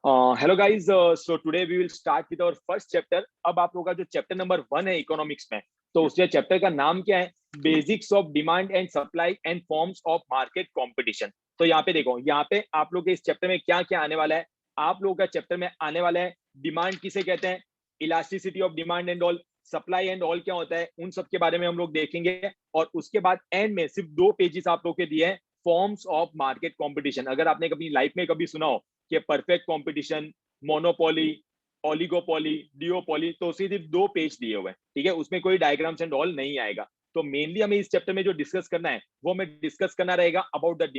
Hello guys, so today we will start with our first chapter. अब आप लोगों का जो चैप्टर नंबर 1 है इकोनॉमिक्स में, तो उसके चैप्टर का नाम क्या है? Basics of demand and supply and forms of market competition. तो यहाँ पे देखो, यहाँ पे आप लोग के इस चैप्टर में क्या क्या आने वाला है। आप लोगों का चैप्टर में आने वाला है डिमांड किसे कहते हैं, elasticity of demand and all, supply and all क्या होता है, उन सब के बारे में हम लोग देखेंगे। और उसके बाद एंड में सिर्फ 2 पेजेस आप लोग के दिए हैं, फॉर्म्स ऑफ मार्केट कंपटीशन। अगर आपने कभी लाइफ में कभी सुना हो कि परफेक्ट कंपटीशन, मोनोपोली, ओलिगोपोली, डिओपोली, तो सिर्फ 2 पेज दिए हुए हैं, ठीक है। उसमें कोई डायग्राम्स एंड ऑल नहीं आएगा। तो मेनली हमें इस चैप्टर में जो डिस्कस करना है वो हमें डिस्कस करना रहेगा about the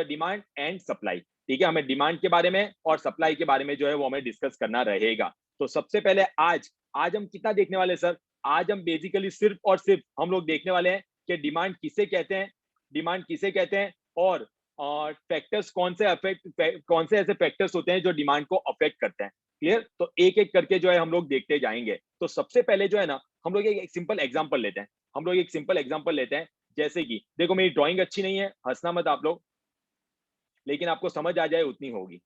demand and supply, ठीक है। हमें डिमांड के बारे में और सप्लाई के बारे में जो है वो हमें डिस्कस करना रहेगा। तो सबसे पहले आज आज हम कितना देखने वाले हैं सर? आज हम बेसिकली सिर्फ और सिर्फ हम लोग देखने वाले हैं कि डिमांड किसे कहते हैं, डिमांड किसे कहते हैं, और फैक्टर्स कौन से ऐसे फैक्टर्स होते हैं जो डिमांड को अफेक्ट करते हैं। क्लियर? तो एक एक करके जो है हम लोग देखते जाएंगे। तो सबसे पहले जो है ना, हम लोग एक सिंपल एग्जांपल लेते हैं। जैसे कि देखो, मेरी ड्राइंग अच्छी नहीं है, हंसना मत आप लोग, लेकिन आपको समझ आ जाए उतनी होगी,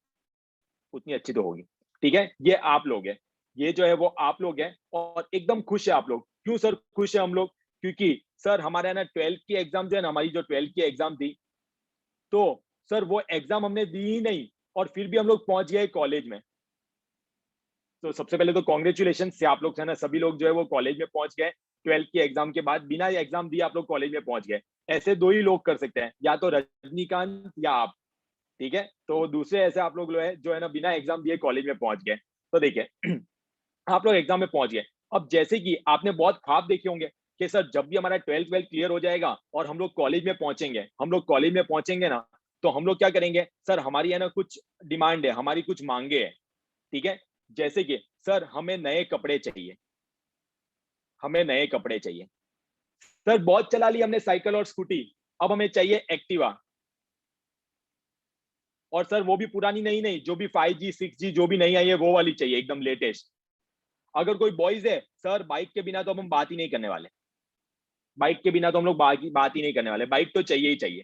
उतनी अच्छी तो होगी, ठीक है। ये आप लोग हैं, ये जो है वो आप लोग हैं, और एकदम खुश है आप लोग। क्यों सर खुश है हम लोग? क्योंकि सर हमारे ना 12th की एग्जाम जो है ना, हमारी जो 12th की एग्जाम थी, तो सर वो एग्जाम हमने दी ही नहीं, और फिर भी हम लोग पहुंच गए कॉलेज में। तो सबसे पहले तो कॉन्ग्रेचुलेशन से आप लोग है ना, सभी लोग जो है वो कॉलेज में पहुंच गए। 12th की एग्जाम के बाद बिना एग्जाम दिए आप लोग कॉलेज में पहुंच गए। ऐसे 2 ही लोग कर सकते हैं, या तो रजनीकांत या आप, ठीक है। तो दूसरे ऐसे आप लोग जो है ना बिना एग्जाम दिए कॉलेज में पहुंच गए। तो देखिए आप लोग एग्जाम में पहुंच गए। अब जैसे कि आपने बहुत ख्वाब देखे होंगे कि सर जब भी हमारा 12th क्लियर हो जाएगा और हम लोग कॉलेज में पहुंचेंगे ना, तो हम लोग क्या करेंगे सर? हमारी है ना कुछ डिमांड है, हमारी कुछ मांगे है, ठीक है। जैसे कि सर हमें नए कपड़े चाहिए, हमें नए कपड़े चाहिए। सर बहुत चला ली हमने साइकिल और स्कूटी, अब हमें चाहिए एक्टिवा। और सर वो भी पुरानी नहीं, नहीं जो भी 5G 6G जो भी नहीं आई है वो वाली चाहिए, एकदम लेटेस्ट। अगर कोई बॉयज है, सर बाइक के बिना तो हम बात ही नहीं करने वाले, बाइक के बिना तो हम लोग बात ही नहीं करने वाले, बाइक तो चाहिए ही चाहिए।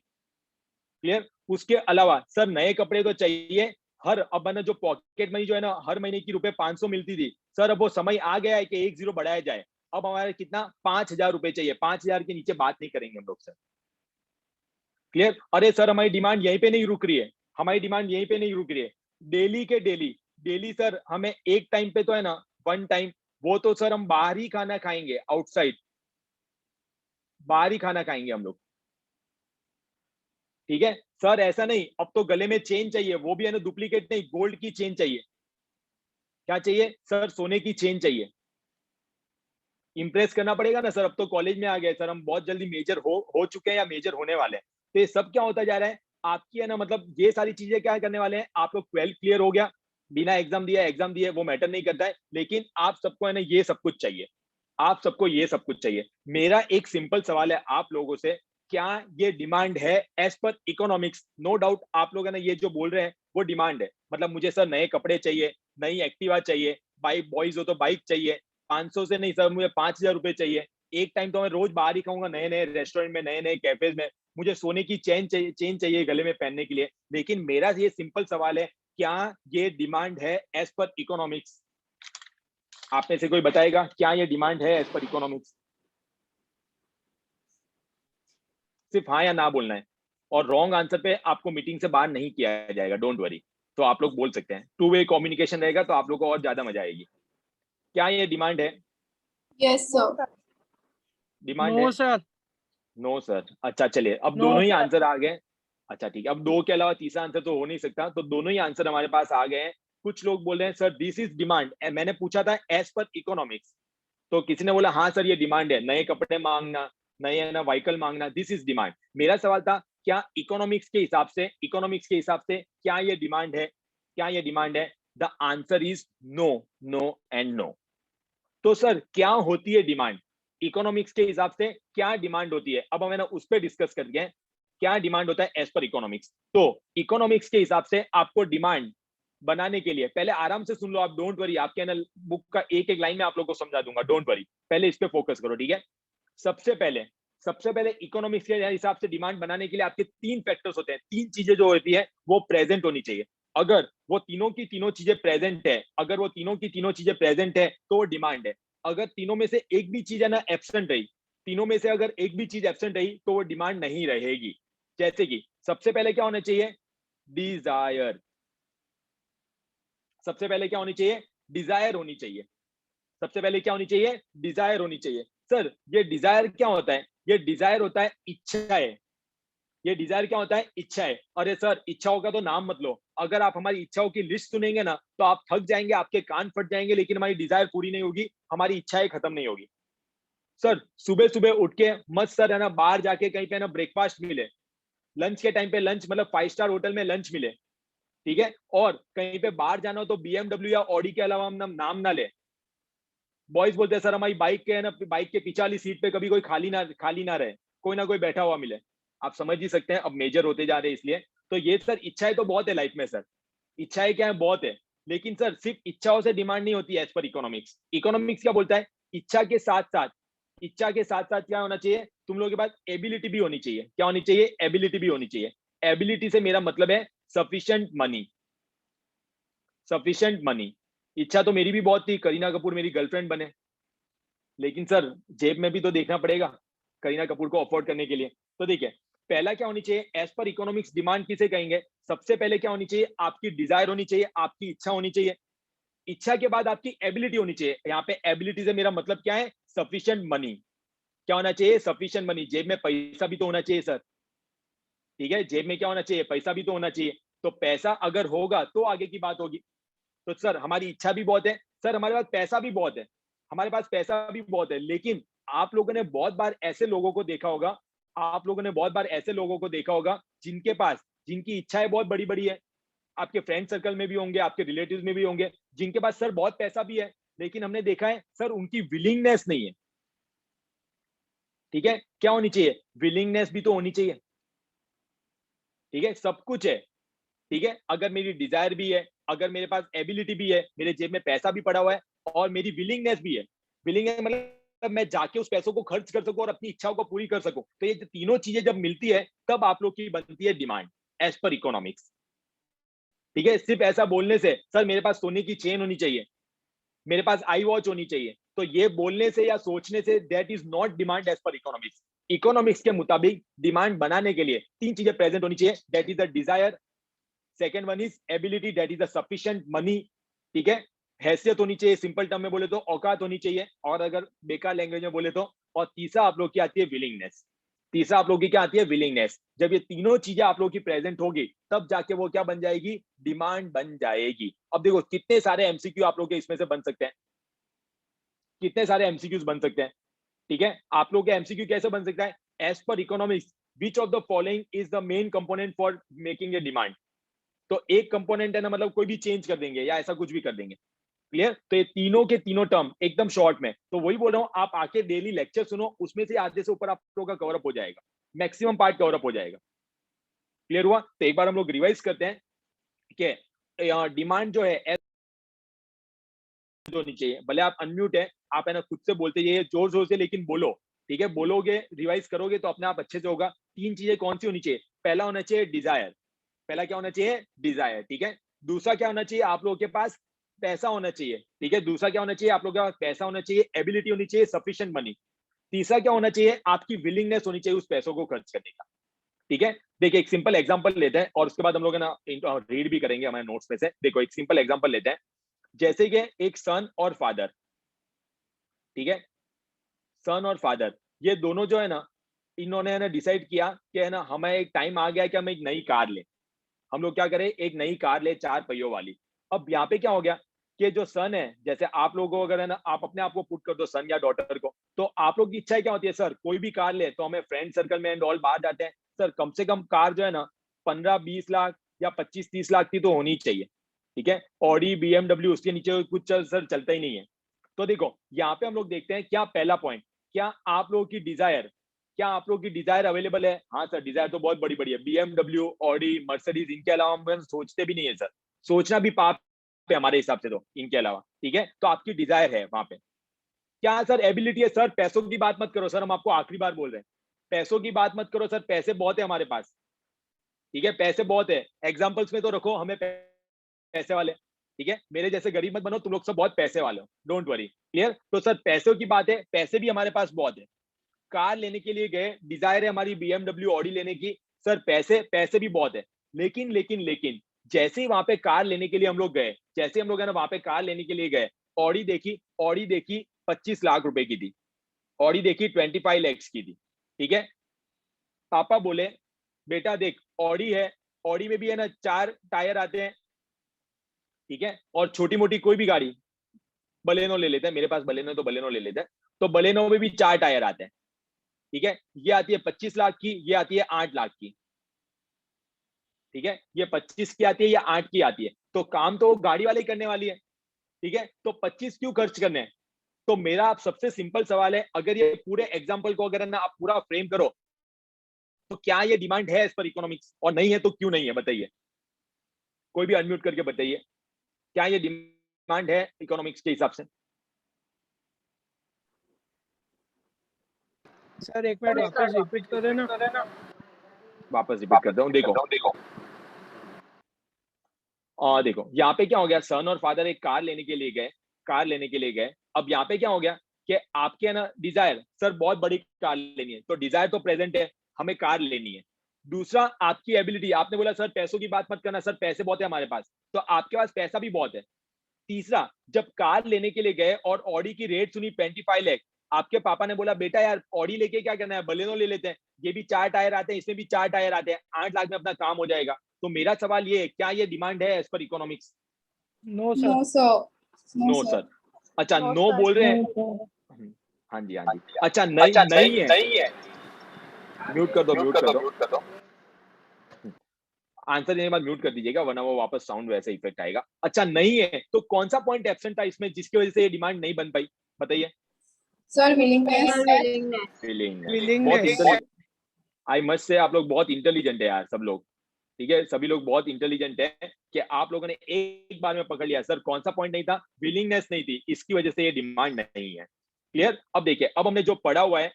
क्लियर? उसके अलावा सर नए कपड़े तो चाहिए। हर अब ना जो पॉकेट मनी जो है ना, हर महीने की रुपए 500 मिलती थी, सर अब वो समय आ गया है कि 1 जीरो बढ़ाया जाए। अब हमारे कितना, 5,000 रुपए चाहिए। 5,000 के नीचे बात नहीं करेंगे हम लोग सर। क्लियर? अरे सर हमारी डिमांड यहीं पे नहीं रुक रही है, हमारी डिमांड यहीं पे नहीं रुक रही है। डेली के डेली, डेली सर हमें एक टाइम पे तो है ना, 1 टाइम, वो तो सर हम बाहर ही खाना खाएंगे, आउटसाइड बाहर ही खाना खाएंगे हम लोग, ठीक है। सर ऐसा नहीं, अब तो गले में चेन चाहिए, वो भी है ना डुप्लीकेट नहीं, गोल्ड की चेन चाहिए। क्या चाहिए सर? सोने की चेन चाहिए। इंप्रेस करना पड़ेगा ना सर, अब तो कॉलेज में आ गए सर, हम बहुत जल्दी मेजर हो चुके हैं या मेजर होने वाले हैं। तो ये सब क्या होता जा रहा है आपकी है ना, मतलब ये सारी चीजें क्या करने वाले हैं। आप लोग 12th क्लियर हो गया, बिना एग्जाम दिया वो मैटर नहीं करता है, लेकिन आप सबको है ना ये सब कुछ चाहिए, आप सबको ये सब कुछ चाहिए। मेरा एक सिंपल सवाल है आप लोगों से, क्या ये डिमांड है as per economics? No doubt आप लोग है ना ये जो बोल रहे हैं वो डिमांड है। मतलब मुझे सर नए कपड़े चाहिए, नई एक्टिवा चाहिए, बाइक बॉयज हो तो बाइक चाहिए, 500 से नहीं सर, मुझे 5,000 रुपए चाहिए। एक टाइम तो मैं रोज बाहर ही खाऊंगा, नए नए रेस्टोरेंट में, नए नए कैफेज में। मुझे सोने की चेन चाहिए गले में पहनने के लिए। लेकिन मेरा ये सिंपल सवाल है, क्या ये डिमांड है एज पर इकोनॉमिक्स? आप में से कोई बताएगा क्या ये डिमांड है एज पर इकोनॉमिक्स? सिर्फ हाँ या ना बोलना है, और रॉन्ग आंसर पे आपको मीटिंग से बाहर नहीं किया जाएगा, डोंट वरी। तो आप लोग बोल सकते हैं, 2 वे कम्युनिकेशन रहेगा तो आप लोग को और ज्यादा मजा आएगी। क्या ये डिमांड है? Yes sir. डिमांड है? No sir. No sir. अच्छा चलिए, अब नो दोनों ही सर। आंसर आ गए। अच्छा ठीक है, अब 2 के अलावा तीसरा आंसर तो हो नहीं सकता, तो दोनों ही आंसर हमारे पास आ गए हैं। कुछ लोग बोल रहे हैं सर दिस इज डिमांड, मैंने पूछा था एज पर इकोनॉमिक्स, तो किसी ने बोला हाँ सर ये डिमांड है, नए कपड़े मांगना, नए है ना व्हीकल मांगना, दिस इज डिमांड। मेरा सवाल था क्या इकोनॉमिक्स के हिसाब से क्या ये डिमांड है, क्या ये डिमांड है? The answer is no, no and no. तो सर क्या होती है डिमांड? इकोनॉमिक्स के हिसाब से क्या डिमांड होती है? अब हमें ना उस पर डिस्कस करते हैं, क्या डिमांड होता है एज पर इकोनॉमिक्स। तो इकोनॉमिक्स के हिसाब से आपको डिमांड बनाने के लिए, पहले आराम से सुन लो आप, डोंट वरी, आपके ना बुक का एक एक लाइन में आप लोग को समझा दूंगा, डोंट वरी, पहले इस पे फोकस करो, ठीक है। सबसे पहले इकोनॉमिक्स के हिसाब से डिमांड बनाने के लिए आपके 3 फैक्टर्स होते हैं, 3 चीजें जो होती है वो प्रेजेंट होनी चाहिए। अगर वो तीनों की तीनों चीजें प्रेजेंट है, अगर वो तीनों की तीनों चीजें प्रेजेंट है तो वो डिमांड है। अगर तीनों में से एक भी चीज है ना एब्सेंट रही, तीनों में से अगर एक भी चीज एब्सेंट रही तो वो डिमांड नहीं रहेगी। जैसे कि सबसे पहले क्या होना चाहिए, डिजायर। सबसे पहले क्या होनी चाहिए, डिजायर होनी चाहिए। सबसे पहले क्या होनी चाहिए, डिजायर होनी चाहिए। सर ये डिजायर क्या होता है, ये डिजायर होता है इच्छा है। ये डिजायर क्या होता है, इच्छा है। अरे सर इच्छाओं का तो नाम मत लो, अगर आप हमारी इच्छाओं की लिस्ट सुनेंगे ना तो आप थक जाएंगे, आपके कान फट जाएंगे, लेकिन हमारी डिजायर पूरी नहीं होगी, हमारी इच्छाएं खत्म नहीं होगी। सर सुबह सुबह उठ के मस्त सर है ना बाहर जाके कहीं पे ना ब्रेकफास्ट मिले, लंच के टाइम पे लंच मतलब 5 स्टार होटल में लंच मिले, ठीक है, और कहीं पे बाहर जाना हो तो बीएमडब्ल्यू या ऑडी के अलावा हम नाम ना ले। बॉयज बोलते हैं सर हमारी बाइक के है ना, बाइक के पीछे वाली सीट पे कभी कोई खाली ना रहे, कोई ना कोई बैठा हुआ मिले। आप समझ ही सकते हैं, अब मेजर होते जा रहे हैं इसलिए। तो ये सर इच्छाएं तो बहुत है लाइफ में सर, इच्छाएं क्या है, बहुत है। लेकिन सर सिर्फ इच्छाओं से डिमांड नहीं होती है एज पर इकोनॉमिक्स। इकोनॉमिक्स क्या बोलता है, इच्छा के साथ साथ, इच्छा के साथ साथ क्या होना चाहिए, तुम लोगों के पास एबिलिटी भी होनी चाहिए। क्या होनी चाहिए, एबिलिटी भी होनी चाहिए। एबिलिटी से मेरा मतलब है सफिशिएंट मनी, सफिशिएंट मनी। इच्छा तो मेरी भी बहुत थी, करीना कपूर मेरी गर्लफ्रेंड बने, लेकिन सर जेब में भी तो देखना पड़ेगा करीना कपूर को अफोर्ड करने के लिए। तो देखिए पहला क्या होनी चाहिए, एज पर इकोनॉमिक्स डिमांड किसे कहेंगे, सबसे पहले क्या होनी चाहिए, आपकी डिजायर होनी चाहिए, आपकी इच्छा होनी चाहिए। इच्छा के बाद आपकी एबिलिटी होनी चाहिए। यहाँ पे एबिलिटी से मेरा मतलब क्या है, सफिशिएंट मनी। क्या होना चाहिए, सफिशिएंट मनी। जेब में पैसा भी तो होना चाहिए सर, ठीक है, जेब में क्या होना चाहिए, पैसा भी तो होना चाहिए। तो पैसा अगर होगा तो आगे की बात होगी। तो सर हमारी इच्छा भी बहुत है, सर हमारे पास पैसा भी बहुत है, हमारे पास पैसा भी बहुत है, लेकिन आप लोगों ने बहुत बार ऐसे लोगों को देखा होगा, आप लोगों ने बहुत बार ऐसे लोगों को देखा होगा जिनके पास, जिनकी इच्छाएं बहुत बड़ी बड़ी है, आपके फ्रेंड सर्कल में भी होंगे, आपके रिलेटिव्स में भी होंगे, जिनके पास सर बहुत पैसा भी है, लेकिन हमने देखा है सर उनकी विलिंगनेस नहीं है। ठीक है, क्या होनी चाहिए, विलिंगनेस भी तो होनी चाहिए। ठीक है, सब कुछ है, ठीक है, अगर मेरी डिजायर भी है, अगर मेरे पास एबिलिटी भी है, मेरे जेब में पैसा भी पड़ा हुआ है, और मेरी विलिंगनेस भी है। विलिंगनेस मतलब मैं जाके उस पैसों को खर्च कर सकूं और अपनी इच्छाओं को पूरी कर सकूं। तो ये तीनों चीजें जब मिलती है तब आप लोग की बनती है डिमांड एज पर इकोनॉमिक्स। ठीक है, सिर्फ ऐसा बोलने से सर मेरे पास सोने की चेन होनी चाहिए, मेरे पास आई वॉच होनी चाहिए, तो ये बोलने से या सोचने से that is not demand as per economics. Economics के मुताबिक डिमांड बनाने के लिए तीन चीजें प्रेजेंट होनी चाहिए, that is the desire, second one is ability, that is the sufficient money, ठीक है, हैसियत होनी चाहिए, सिंपल टर्म में बोले तो औकात होनी चाहिए, और अगर बेकार लैंग्वेज में बोले तो, और तीसरा आप लोग की आती है विलिंगनेस। तीसरा आप लोग की क्या आती है, विलिंगनेस। जब ये तीनों चीजें आप लोग की प्रेजेंट होगी तब जाके वो क्या बन जाएगी, डिमांड बन जाएगी। अब देखो कितने सारे एमसीक्यू आप लोग के इसमें से बन सकते हैं, कितने सारे एमसीक्यूज बन सकते हैं। ठीक है, आप लोग के एमसीक्यू कैसे बन सकता है, as per economics which of the following is the main component for making a demand. तो एक कंपोनेंट है ना, मतलब कोई भी चेंज कर देंगे या ऐसा कुछ भी कर देंगे। क्लियर, तो ये तीनों के तीनों टर्म एकदम शॉर्ट में, तो वही बोल रहा हूं, आप आके डेली लेक्चर सुनो, उसमें से आधे से ऊपर आप लोगों का कवरअप हो जाएगा, मैक्सिमम पार्ट कवरअप हो जाएगा। क्लियर हुआ, तो एक बार हम लोग रिवाइज करते हैं कि डिमांड जो है जो होनी चाहिए, भले आप अनम्यूट है, आप है ना खुद से बोलते जाइए जोर जोर से, लेकिन बोलो। ठीक है, बोलोगे, रिवाइज करोगे तो अपने आप अच्छे से होगा। तीन चीजें कौन सी होनी चाहिए, पहला होना चाहिए डिजायर, पहला क्या होना चाहिए, डिजायर, ठीक है। दूसरा क्या होना चाहिए, आप लोगों के पास पैसा होना चाहिए, ठीक है, दूसरा क्या होना चाहिए, आप लोगों के पास पैसा होना चाहिए, एबिलिटी होनी चाहिए, सफिशिएंट मनी। तीसरा क्या होना चाहिए, आपकी विलिंगनेस होनी चाहिए उस पैसों को खर्च करने का। ठीक है, देखिए एक सिंपल एग्जांपल लेते हैं और उसके बाद हम लोग ना रीड भी करेंगे हमारे नोट्स में से। देखो एक सिंपल एग्जांपल लेते हैं, जैसे कि एक सन और फादर, ठीक है, सन और फादर, ये दोनों जो है ना, इन्होंने है ना डिसाइड किया कि है ना हमें एक टाइम आ गया कि हम एक नई कार लें। हम लोग क्या करें, एक नई कार ले 4 पहियों वाली। अब यहाँ पे क्या हो गया कि जो सन है, जैसे आप लोगों को अगर है ना, आप अपने आप को पुट कर दो सन या डॉटर को, तो आप लोग की इच्छा क्या होती है, सर कोई भी कार ले तो हमें फ्रेंड सर्कल में एंड ऑल बाहर जाते हैं, सर कम से कम कार जो है ना 15-20 लाख या 25-30 लाख की तो होनी ही चाहिए। ठीक है, ऑडी बीएमडब्ल्यू उसके नीचे कुछ सर चलता ही नहीं है। तो देखो यहाँ पे हम लोग देखते हैं, क्या पहला पॉइंट, क्या आप लोगों की डिजायर, क्या आप लोग की डिजायर अवेलेबल है, हाँ सर डिजायर तो बहुत बड़ी बड़ी है, बीएमडब्ल्यू, ऑडी, मर्सिडीज, इनके अलावा हम सोचते भी नहीं है सर, सोचना भी पाप है हमारे हिसाब से तो इनके अलावा। ठीक है, तो आपकी डिजायर है वहां पे। क्या सर एबिलिटी है, सर पैसों की बात मत करो सर, हम आपको आखिरी बार बोल रहे हैं, पैसों की बात मत करो सर, पैसे बहुत है हमारे पास। ठीक है, पैसे बहुत है, एग्जाम्पल्स में तो रखो, हमें पैसे वाले, ठीक है, मेरे जैसे गरीब मत बनो, तुम लोग सब बहुत पैसे वाले हो, डोंट वरी, क्लियर। तो सर पैसों की बात है, पैसे भी हमारे पास बहुत है, कार लेने के लिए गए, डिजायर है हमारी BMW ऑडी लेने की, सर पैसे पैसे भी बहुत है, लेकिन जैसे ही वहां पे कार लेने के लिए हम लोग गए, जैसे हम लोग है ना वहां पे कार लेने के लिए गए, ऑडी देखी 25 लाख रुपए की थी, ऑडी देखी 25 लैक्स की थी, ठीक है। पापा बोले बेटा देख ऑडी है, ऑडी में भी है ना 4 टायर आते हैं, ठीक है, और छोटी मोटी कोई भी गाड़ी, बलेनो ले लेते हैं, मेरे पास बलेनो है तो बलेनो ले लेते हैं, तो बलेनो में भी 4 टायर आते हैं, ठीक है। ये आती है 25 लाख की, ये आती है 8 लाख की, ठीक है, ये 25 की आती है, ये 8 की आती है, तो काम तो गाड़ी वाले ही करने वाली है, ठीक है, तो 25 क्यों खर्च करने हैं। तो मेरा आप सबसे सिंपल सवाल है, अगर ये पूरे एग्जाम्पल को अगर ना आप पूरा फ्रेम करो, तो क्या ये डिमांड है एज पर इकोनॉमिक्स, और नहीं है तो क्यों नहीं है बताइए, कोई भी अनम्यूट करके बताइए, क्या ये डिमांड है इकोनॉमिक्स के हिसाब से। सर एक मिनट वापस रिपीट करें ना। वापस रिपीट करता हूँ, देखो देखो यहाँ पे क्या हो गया, सन और फादर एक कार लेने के लिए गए, कार लेने के लिए गए, अब यहाँ पे क्या हो गया कि आपके ना डिजायर, सर बहुत बड़ी कार लेनी है, तो डिजायर तो प्रेजेंट है, हमें कार लेनी है। दूसरा आपकी एबिलिटी, आपने बोला सर पैसों की बात मत करना, सर पैसे बहुत है हमारे पास, तो आपके पास पैसा भी बहुत है। तीसरा, जब कार लेने के लिए गए और ऑडी की रेट सुनी 25 लाख, आपके पापा ने बोला बेटा यार ऑडी लेके क्या करना है, बलेनो ले लेते हैं, ये भी 4 टायर आते हैं, इसमें भी 4 टायर आते हैं, 8 लाख में अपना काम हो जाएगा। तो मेरा सवाल ये है, क्या ये डिमांड है as per economics. No sir. No sir, अच्छा No, नो sir. बोल रहे हैं, हाँ जी हाँ जी, अच्छा नहीं नहीं है, म्यूट कर दो, आंसर देने के बाद म्यूट कर दीजिएगा, वरना वो वापस साउंड वैसे इफेक्ट आएगा। अच्छा नहीं है तो कौन सा पॉइंट एब्सेंट था इसमें जिसकी वजह से ये डिमांड नहीं बन पाई, बताइए। Sir, willingness. Willingness. बहुत आई मस्ट से आप लोग बहुत इंटेलिजेंट है यार सब लोग, ठीक है, सभी लोग बहुत इंटेलिजेंट है कि आप लोगों ने एक बार में पकड़ लिया। सर कौन सा पॉइंट नहीं था, विलिंगनेस नहीं थी, इसकी वजह से ये डिमांड नहीं है, क्लियर। अब देखिए, अब हमने जो पढ़ा हुआ है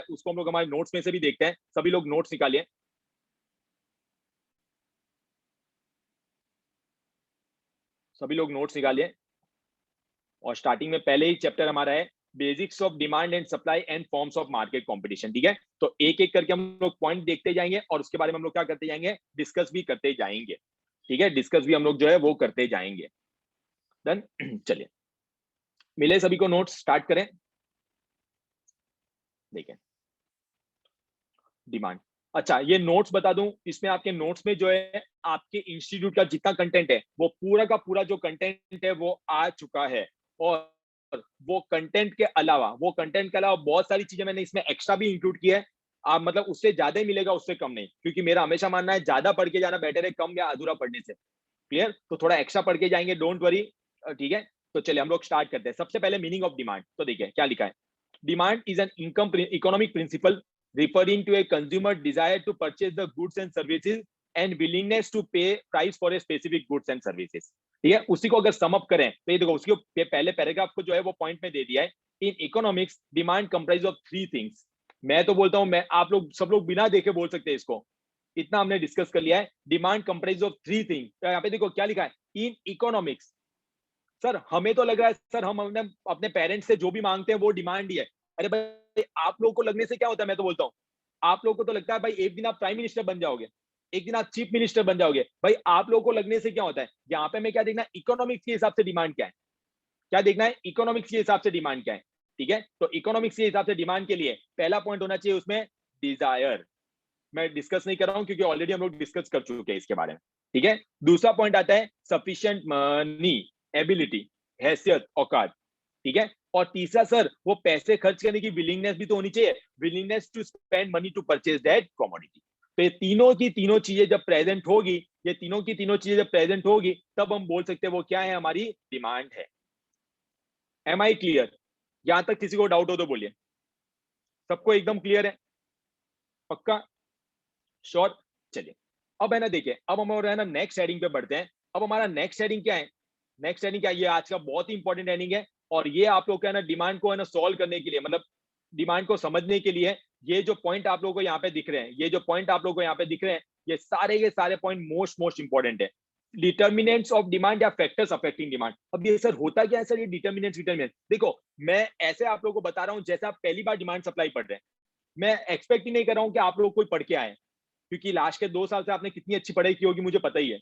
उसको हम लोग हमारे नोट्स में से भी देखते हैं, सभी लोग नोट्स निकालिए, सभी लोग नोट्स निकालिए, और स्टार्टिंग में पहले ही चैप्टर हमारा है basics of demand and supply and forms of market competition, ठीक है। तो एक एक करके हम लोग पॉइंट देखते जाएंगे और उसके बारे में हम लोग क्या करते जाएंगे, डिस्कस भी करते जाएंगे, ठीक है, डिस्कस भी हम लोग जो है वो करते जाएंगे। डन चलिए, मिले सभी को नोट्स, स्टार्ट करें। देखिए डिमांड, अच्छा ये नोट्स बता दूं, इसमें आपके नोट्स में जो है आपके इंस्टीट्यूट का जितना कंटेंट है वो पूरा का पूरा जो कंटेंट है वो आ चुका है, और वो कंटेंट के अलावा बहुत सारी चीजें मैंने इसमें एक्स्ट्रा भी इंक्लूड किया है। आप मतलब उससे ज्यादा ही मिलेगा, उससे कम नहीं, क्योंकि मेरा हमेशा मानना है ज्यादा पढ़ के जाना बेटर है कम या अधूरा पढ़ने से, क्लियर। तो थोड़ा एक्स्ट्रा पढ़ के जाएंगे, डोंट वरी, ठीक है। तो चलिए हम लोग स्टार्ट करते हैं। सबसे पहले मीनिंग ऑफ डिमांड, तो देखिए क्या लिखा है, demand is an income economic principle referring to a consumer desire to purchase the goods and services and willingness to pay price for a specific goods and services, ठीक है। उसी को अगर सम अप करें तो ये देखो, उसके पहले पैराग्राफ को जो है वो पॉइंट में दे दिया है, in economics demand comprise of 3 things. मैं तो बोलता हूं, मैं आप लोग सब लोग बिना देखे बोल सकते हैं इसको, इतना हमने डिस्कस कर लिया है। डिमांड कंप्राइज ऑफ 3 थिंग्स, तो यहाँ पे देखो क्या लिखा है, इन इकोनॉमिक्स। सर हमें तो लग रहा है सर हम अपने पेरेंट्स से जो भी मांगते हैं वो डिमांड ही है। अरे भाई आप लोगों को लगने से क्या होता है, मैं तो बोलता हूँ आप लोगों को तो लगता है भाई एक दिन आप प्राइम मिनिस्टर बन जाओगे, एक दिन आप चीफ मिनिस्टर बन जाओगे, भाई आप लोगों को लगने से क्या होता है। यहाँ पे मैं क्या देखना, इकोनॉमिक्स के हिसाब से डिमांड क्या है, क्या देखना है, इकोनॉमिक्स के हिसाब से डिमांड क्या है, ठीक है। तो इकोनॉमिक्स के हिसाब से डिमांड के लिए पहला पॉइंट होना चाहिए उसमें डिजायर, मैं डिस्कस नहीं कर रहा हूं क्योंकि ऑलरेडी हम लोग डिस्कस कर चुके हैं इसके बारे में, ठीक है। दूसरा पॉइंट आता है सफिशिएंट मनी, एबिलिटी, हैसियत, औकात, ठीक है। और तीसरा सर वो पैसे खर्च करने की विलिंगनेस भी तो होनी चाहिए, willingness to spend money to purchase that commodity. तो ये तीनों की तीनों चीजें जब प्रेजेंट होगी, ये तीनों की तीनों चीजें जब प्रेजेंट होगी, तब हम बोल सकते हैं वो क्या है, हमारी डिमांड है। एम आई क्लियर, यहां तक किसी को डाउट हो तो बोलिए, सबको एकदम क्लियर है, पक्का, श्योर। चलिए अब है ना, देखिए अब हम है ना नेक्स्ट हेडिंग पे बढ़ते हैं। अब हमारा नेक्स्ट हेडिंग क्या है, नेक्स्ट हेडिंग क्या है, ये आज का बहुत ही इंपॉर्टेंट हेडिंग है, और ये आप लोग का है ना डिमांड को है ना सॉल्व करने के लिए, मतलब डिमांड को समझने के लिए, ये जो पॉइंट आप लोगों को यहाँ पे दिख रहे हैं, ये जो पॉइंट आप लोगों को यहाँ पे दिख रहे हैं, ये सारे पॉइंट मोस्ट इंपॉर्टेंट है। डिटर्मिनेंट्स ऑफ डिमांड या फैक्टर्स अफेक्टिंग डिमांड। अब ये सर होता क्या है सर, ये डिटर्मिनेंट देखो मैं ऐसे आप लोगों को बता रहा हूँ जैसे आप पहली बार डिमांड सप्लाई पढ़ रहे हैं। मैं एक्सपेक्ट ही नहीं कर रहा हूँ कि आप लोग कोई पढ़ के आए, क्योंकि लास्ट के 2 साल से आपने कितनी अच्छी पढ़ाई की होगी मुझे पता ही है,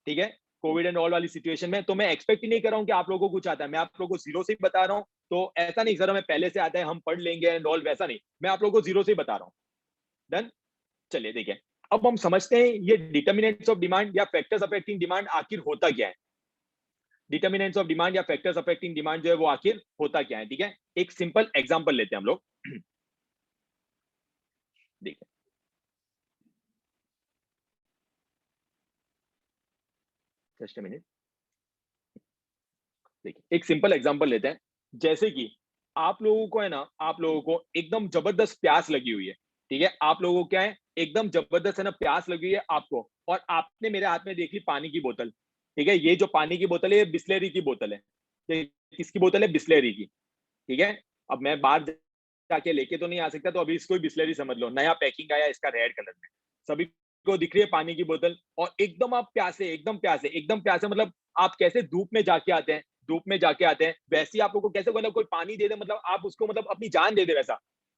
ठीक है, कोविड एंड ऑल वाली सिचुएशन में। तो मैं एक्सपेक्ट ही नहीं कर रहा हूँ कि आप लोगों को कुछ आता है, मैं आप लोगों को जीरो से ही बता रहा हूँ। तो ऐसा नहीं सर हमें पहले से आता है हम पढ़ लेंगे एंड ऑल, वैसा नहीं, मैं आप लोगों को जीरो से ही बता रहा हूँ। डन, चलिए देखिए अब हम समझते हैं ये डिटर्मिनेंट्स ऑफ डिमांड या फैक्टर्स अफेक्टिंग डिमांड आखिर होता क्या है। डिटर्मिनेंट्स ऑफ डिमांड या फैक्टर्स अफेक्टिंग डिमांड जो है वो आखिर होता क्या है, ठीक है। एक सिंपल एग्जांपल लेते हैं हम लोग, देखिए जस्ट अ मिनट। देखिए एक सिंपल एग्जांपल लेते हैं, जैसे कि आप लोगों को है ना, आप लोगों को एकदम जबरदस्त प्यास लगी हुई है, ठीक है, आप लोगों को क्या है एकदम जबरदस्त है ना प्यास लगी हुई है आपको, और आपने मेरे हाथ में देख ली पानी की बोतल, ठीक है, ये जो पानी की बोतल है ये बिस्लेरी की बोतल है, ये किसकी बोतल है, बिस्लेरी की, ठीक है। अब मैं बाहर जाके लेके तो नहीं आ सकता, तो अभी इसको ही बिस्लेरी समझ लो, नया पैकिंग आया इसका रेड कलर में, सभी को दिख रही है पानी की बोतल, और एकदम आप प्यासे, एकदम प्यासे, एकदम प्यासे, मतलब आप कैसे धूप में जाके आते हैं, धूप में जाके आते हैं वैसे ही आप लोग को कैसे, मतलब कोई पानी दे दे, मतलब आप उसको मतलब अपनी जान दे दे वैसा,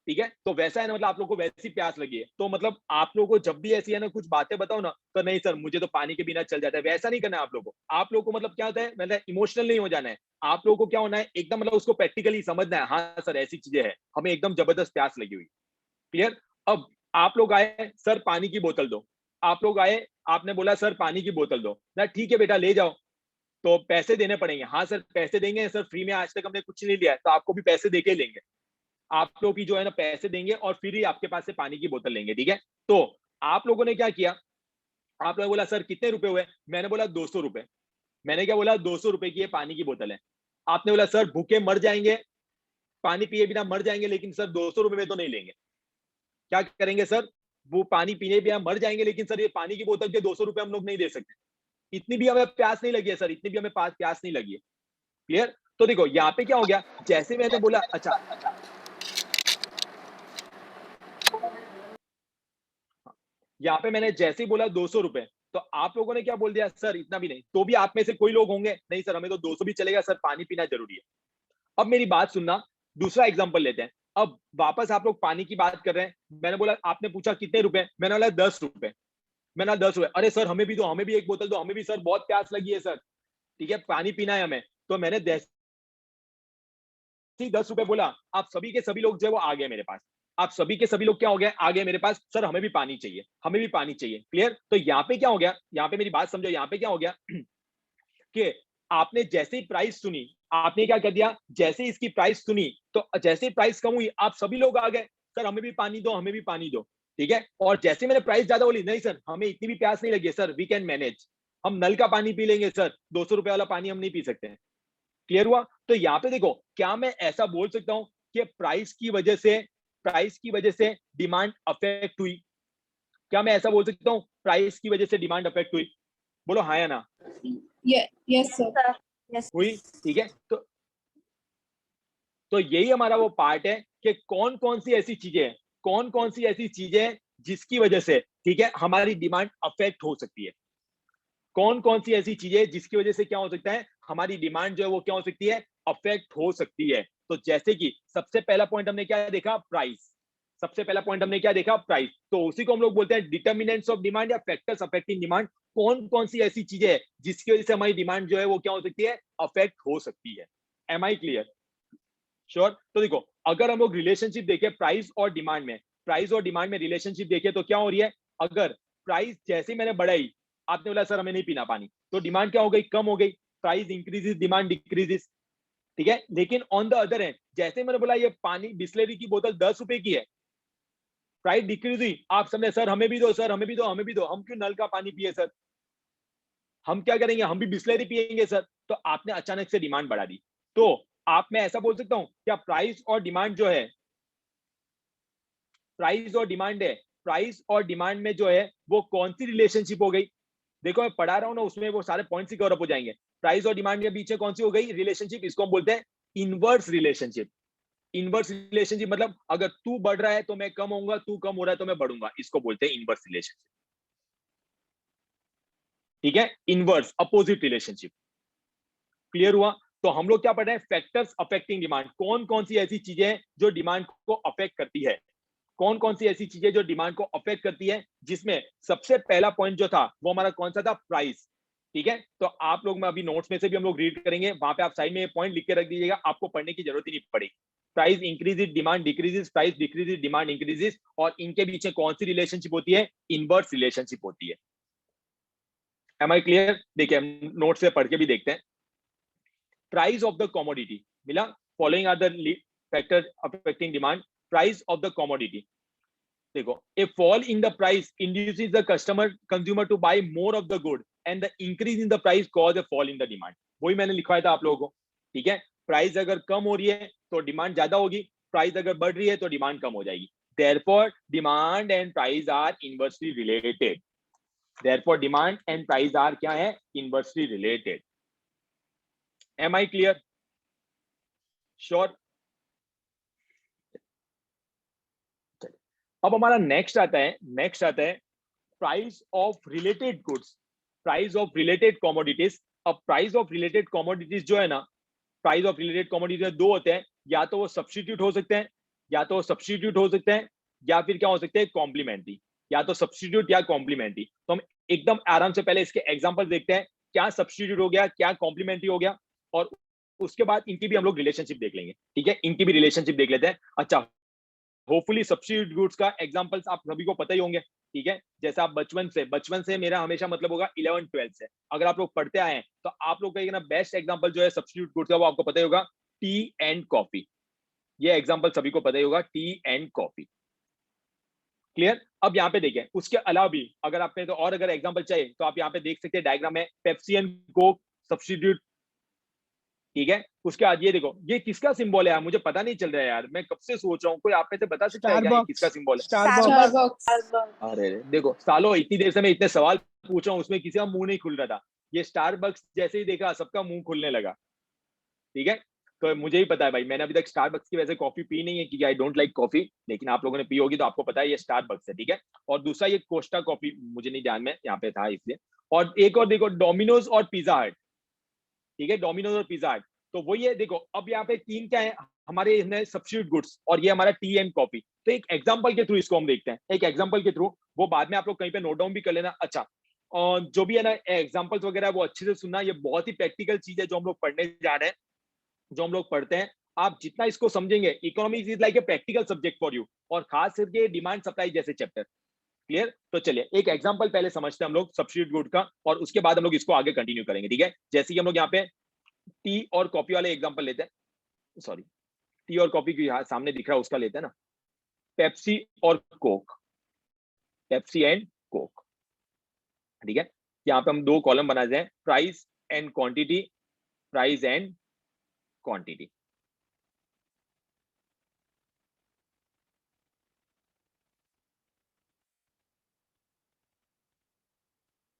ठीक है। तो वैसा है ना, मतलब आप लोग को वैसी प्यास लगी है, तो मतलब आप लोगों को जब भी ऐसी है ना कुछ बातें बताओ ना, तो नहीं सर मुझे तो पानी के बिना चल जाता है, वैसा नहीं करना है आप लोगों को। आप लोगों को मतलब क्या होता है, मतलब इमोशनल नहीं हो जाना है, आप लोगों को क्या होना है एकदम, मतलब उसको प्रैक्टिकली समझना है, हाँ सर ऐसी चीजें हैं, हमें एकदम जबरदस्त प्यास लगी हुई, क्लियर। अब आप लोग आए सर पानी की बोतल दो, आप लोग आए, आपने बोला सर पानी की बोतल दो ना, ठीक है बेटा ले जाओ, तो पैसे देने पड़ेंगे, हाँ सर पैसे देंगे सर, फ्री में आज तक हमने कुछ नहीं लिया है, तो आपको भी पैसे देके लेंगे, आप लोग भी जो है ना पैसे देंगे और फिर ही आपके पास से पानी की बोतल लेंगे, ठीक है। तो आप लोगों ने क्या किया, आप लोगों ने बोला सर कितने रुपए हुए, मैंने बोला 200 रुपए, मैंने क्या बोला 200 रुपए की ये पानी की बोतल है, आपने बोला सर भूखे मर जाएंगे, पानी पिए बिना मर जाएंगे, लेकिन सर 200 रुपए में तो नहीं लेंगे, क्या करेंगे सर, वो पानी पीने बिना मर जाएंगे, लेकिन सर ये पानी की बोतल के 200 रुपए हम लोग नहीं दे सकते, इतनी भी हमें प्यास नहीं लगी है सर, इतनी भी हमें प्यास नहीं लगी है, क्लियर। तो देखो यहाँ पे क्या हो गया, जैसे मैंने बोला, अच्छा यहाँ पे मैंने जैसे ही बोला 200 रुपए, तो आप लोगों ने क्या बोल दिया सर इतना भी नहीं, तो भी आप में से कोई लोग होंगे नहीं सर हमें तो 200 भी चलेगा सर, पानी पीना जरूरी है। अब मेरी बात सुनना, दूसरा एग्जांपल लेते हैं, अब वापस आप लोग पानी की बात कर रहे हैं, मैंने बोला, आपने पूछा कितने रुपए, मैंने बोला 10 रुपए, मैंने 10 रुपए, अरे सर हमें भी दो, हमें भी एक बोतल दो, हमें भी सर बहुत प्यास लगी है सर, ठीक है पानी पीना है हमें। तो मैंने 10 रुपए बोला, आप सभी के सभी लोग जो है वो आ गए मेरे पास, आप सभी के सभी लोग क्या हो गए, आ गए मेरे पास, सर हमें भी पानी चाहिए, हमें भी पानी चाहिए, क्लियर। तो यहाँ पे क्या हो गया, यहाँ पे मेरी बात समझो, यहाँ पे क्या हो गया कि आपने जैसे ही प्राइस सुनी, आपने क्या कर दिया, जैसे ही इसकी प्राइस सुनी, तो जैसे ही प्राइस कम हुई आप सभी लोग आ गए, सर हमें भी पानी दो, हमें भी पानी दो, ठीक है। और जैसे मैंने प्राइस ज्यादा बोली, नहीं सर हमें इतनी भी प्यास नहीं लगी है सर, वी कैन मैनेज, हम नल का पानी पी लेंगे सर, 200 रुपए वाला पानी हम नहीं पी सकते हैं, क्लियर हुआ। तो यहाँ पे देखो, क्या मैं ऐसा बोल सकता हूँ कि प्राइस की वजह से डिमांड अफेक्ट हुई, क्या मैं ऐसा बोल सकता हूँ प्राइस की वजह से डिमांड अफेक्ट हुई, बोलो हाँ या ना, Yes, sir. हुई, ठीक है। तो यही हमारा वो पार्ट है कि कौन कौन सी ऐसी चीजें हैं, कौन कौन सी ऐसी चीजें हैं जिसकी वजह से, ठीक है, हमारी डिमांड अफेक्ट हो सकती है, कौन कौन सी ऐसी चीजें जिसकी वजह से क्या हो सकता है, हमारी डिमांड जो है वो क्या हो सकती है, अफेक्ट हो सकती है। तो जैसे कि सबसे पहला पॉइंट हमने क्या देखा, प्राइस, सबसे पहला पॉइंट हमने क्या देखा, प्राइस, तो उसी को हम लोग बोलते हैं डिटर्मिनेंट्स ऑफ डिमांड या फैक्टर्स अफेक्टिंग डिमांड, कौन कौन सी ऐसी चीजें हैं जिसकी वजह से हमारी डिमांड जो है वो क्या हो सकती है, अफेक्ट हो सकती है। Am I clear, sure. तो देखो अगर हम लोग रिलेशनशिप देखें प्राइस और डिमांड में, प्राइस और डिमांड में रिलेशनशिप देखें तो क्या हो रही है, अगर प्राइस जैसे ही मैंने बढ़ाई, आपने बोला सर हमें नहीं पीना पानी, तो डिमांड क्या हो गई, कम हो गई, प्राइस इंक्रीजेस डिमांड डिक्रीजेस, ठीक है। लेकिन ऑन द अदर हैंड जैसे मैंने बोला ये पानी बिस्लेरी की बोतल 10 रुपए की है, प्राइस डिक्रीज हुई, आप सबने सर हमें भी दो, सर हमें भी दो, हमें भी दो, हम क्यों नल का पानी पिए सर, हम क्या करेंगे, हम भी बिस्लेरी पिएंगे सर, तो आपने अचानक से डिमांड बढ़ा दी। तो आप मैं ऐसा बोल सकता हूं क्या प्राइस और डिमांड जो है, प्राइस और डिमांड है, प्राइस और डिमांड में जो है वो कौन सी रिलेशनशिप हो गई, देखो मैं पढ़ा रहा हूं ना उसमें वो सारे पॉइंट्स ही कवर अप हो जाएंगे, प्राइस और डिमांड के बीच में कौन सी हो गई रिलेशनशिप, इसको हम बोलते हैं इनवर्स रिलेशनशिप। इनवर्स रिलेशनशिप मतलब अगर तू बढ़ रहा है तो मैं कम होऊंगा, तू कम हो रहा है तो मैं बढ़ूंगा, इसको बोलते हैं इनवर्स रिलेशनशिप, ठीक है, इनवर्स अपोजिट रिलेशनशिप। क्लियर हुआ? तो हम लोग क्या पढ़ रहे हैं, फैक्टर्स अफेक्टिंग डिमांड, कौन कौन सी ऐसी चीजें हैं जो डिमांड को अफेक्ट करती है, कौन कौन सी ऐसी चीजें जो डिमांड को अफेक्ट करती है, जिसमें सबसे पहला पॉइंट जो था वो हमारा कौन सा था, प्राइस। ठीक है, तो आप लोग में अभी नोट्स में से भी हम लोग रीड करेंगे, वहां पे आप साइड में ये पॉइंट लिख के रख दीजिएगा, आपको पढ़ने की जरूरत ही नहीं पड़ेगी। Price increases demand decreases, price decreases demand increases, और इनके बीच में कौन सी रिलेशनशिप होती है, इनवर्स रिलेशनशिप होती है। Am I clear? देखिए हम नोट से पढ़ के भी देखते हैं। प्राइस ऑफ द कमोडिटी मिला, following are the factor affecting demand, price of the commodity. देखो, a fall in the price induces the consumer to buy more of the good and the increase in the price cause a fall in the demand. वही मैंने लिखवाया था आप लोगों को। ठीक है, प्राइस अगर कम हो रही है तो डिमांड ज्यादा होगी, प्राइस अगर बढ़ रही है तो डिमांड कम हो जाएगी। Therefore demand and price are inversely related. Therefore demand and price are क्या है, inversely related. Am I clear? Sure? अब हमारा नेक्स्ट आता है price of related goods, price of related commodities. अब प्राइस ऑफ रिलेटेड कमोडिटीज जो है ना, प्राइस ऑफ रिलेटेड कमोडिटीज दो होते हैं, या तो वो सब्स्टिट्यूट हो सकते हैं, या फिर क्या हो सकते हैं, कॉम्प्लीमेंट्री, या तो सब्स्टिट्यूट या कॉम्प्लीमेंट्री। तो हम एकदम आराम से पहले इसके एग्जांपल देखते हैं, क्या सब्स्टिट्यूट हो गया, क्या कॉम्प्लीमेंट्री हो गया, और उसके बाद इनकी भी हम लोग रिलेशनशिप देख लेंगे। ठीक है, इनकी भी रिलेशनशिप देख लेते हैं। अच्छा, होपफुली सब्स्टिट्यूट गुड्स का एग्जांपल्स आप सभी को पता ही होंगे। ठीक है, जैसे आप बचपन से मेरा हमेशा मतलब होगा 11 12 से, अगर आप लोग पढ़ते आए हैं तो आप लोग का बेस्ट एग्जांपल जो है सब्स्टिट्यूट गुड्स का, वो आपको पता ही होगा, टी एंड कॉफी। ये एग्जांपल सभी को पता ही होगा, टी एंड कॉफी। क्लियर? अब यहाँ पे देखें, उसके अलावा भी अगर आपने तो और अगर एग्जांपल चाहिए तो आप यहाँ पे देख सकते हैं, डायग्राम में पेप्सी एंड कोक सब्स्टिट्यूट। ठीक है, उसके बाद ये देखो, ये किसका सिंबल है यार, मुझे पता नहीं चल रहा है यार, मैं कब से सोच रहा हूँ, कोई आप में से बता सकता है क्या ये किसका सिंबल है? स्टारबक्स। अरे देखो सालो, इतनी देर से मैं इतने सवाल पूछ रहा हूँ, उसमें किसी का मुंह नहीं खुल रहा था। ये स्टारबक्स जैसे ही देखा सबका मुंह खुलने लगा। ठीक है, तो मुझे ही पता है भाई, मैंने अभी तक स्टारबक्स की वैसे कॉफी पी नहीं है क्योंकि आई डोंट लाइक कॉफी, लेकिन आप लोगों ने पी होगी तो आपको पता है ये स्टारबक्स है। ठीक है, और दूसरा ये कोस्टा कॉफी, मुझे नहीं ध्यान में, यहाँ पे था इसलिए। और एक और देखो, डोमिनोज और पिज्जा हट। ठीक है, डोमिनोज और पिज्जा हट, तो वही है। देखो अब यहाँ पे तीन क्या है हमारे इसमें, सब्स्टिट्यूट गुड्स, और ये हमारा टी एंड कॉफी। तो एक एग्जांपल के थ्रू इसको हम देखते हैं, एक एग्जांपल के थ्रू, वो बाद में आप लोग कहीं पे नोट डाउन भी कर लेना। अच्छा, और जो भी है ना एग्जांपल्स वगैरह वो अच्छे से सुनना, ये बहुत ही प्रैक्टिकल चीज है जो हम लोग पढ़ने जा रहे हैं, जो हम लोग पढ़ते हैं। आप जितना इसको समझेंगे, economics is like a practical subject for you, और खास करके डिमांड सप्लाई जैसे चैप्टर। क्लियर? तो चलिए एक एग्जांपल पहले समझते हैं हम लोग सब्स्टिट्यूट गुड का, और उसके बाद हम लोग इसको आगे कंटिन्यू करेंगे। ठीक है, जैसे कि हम लोग यहाँ पे टी और कॉफी वाले एग्जांपल लेते हैं, सॉरी टी और कॉफी की सामने दिख रहा है उसका लेते हैं ना, पेप्सी और कोक, पेप्सी एंड कोक। ठीक है, यहाँ पे हम दो कॉलम बनाते हैं, price and quantity, price and quantity.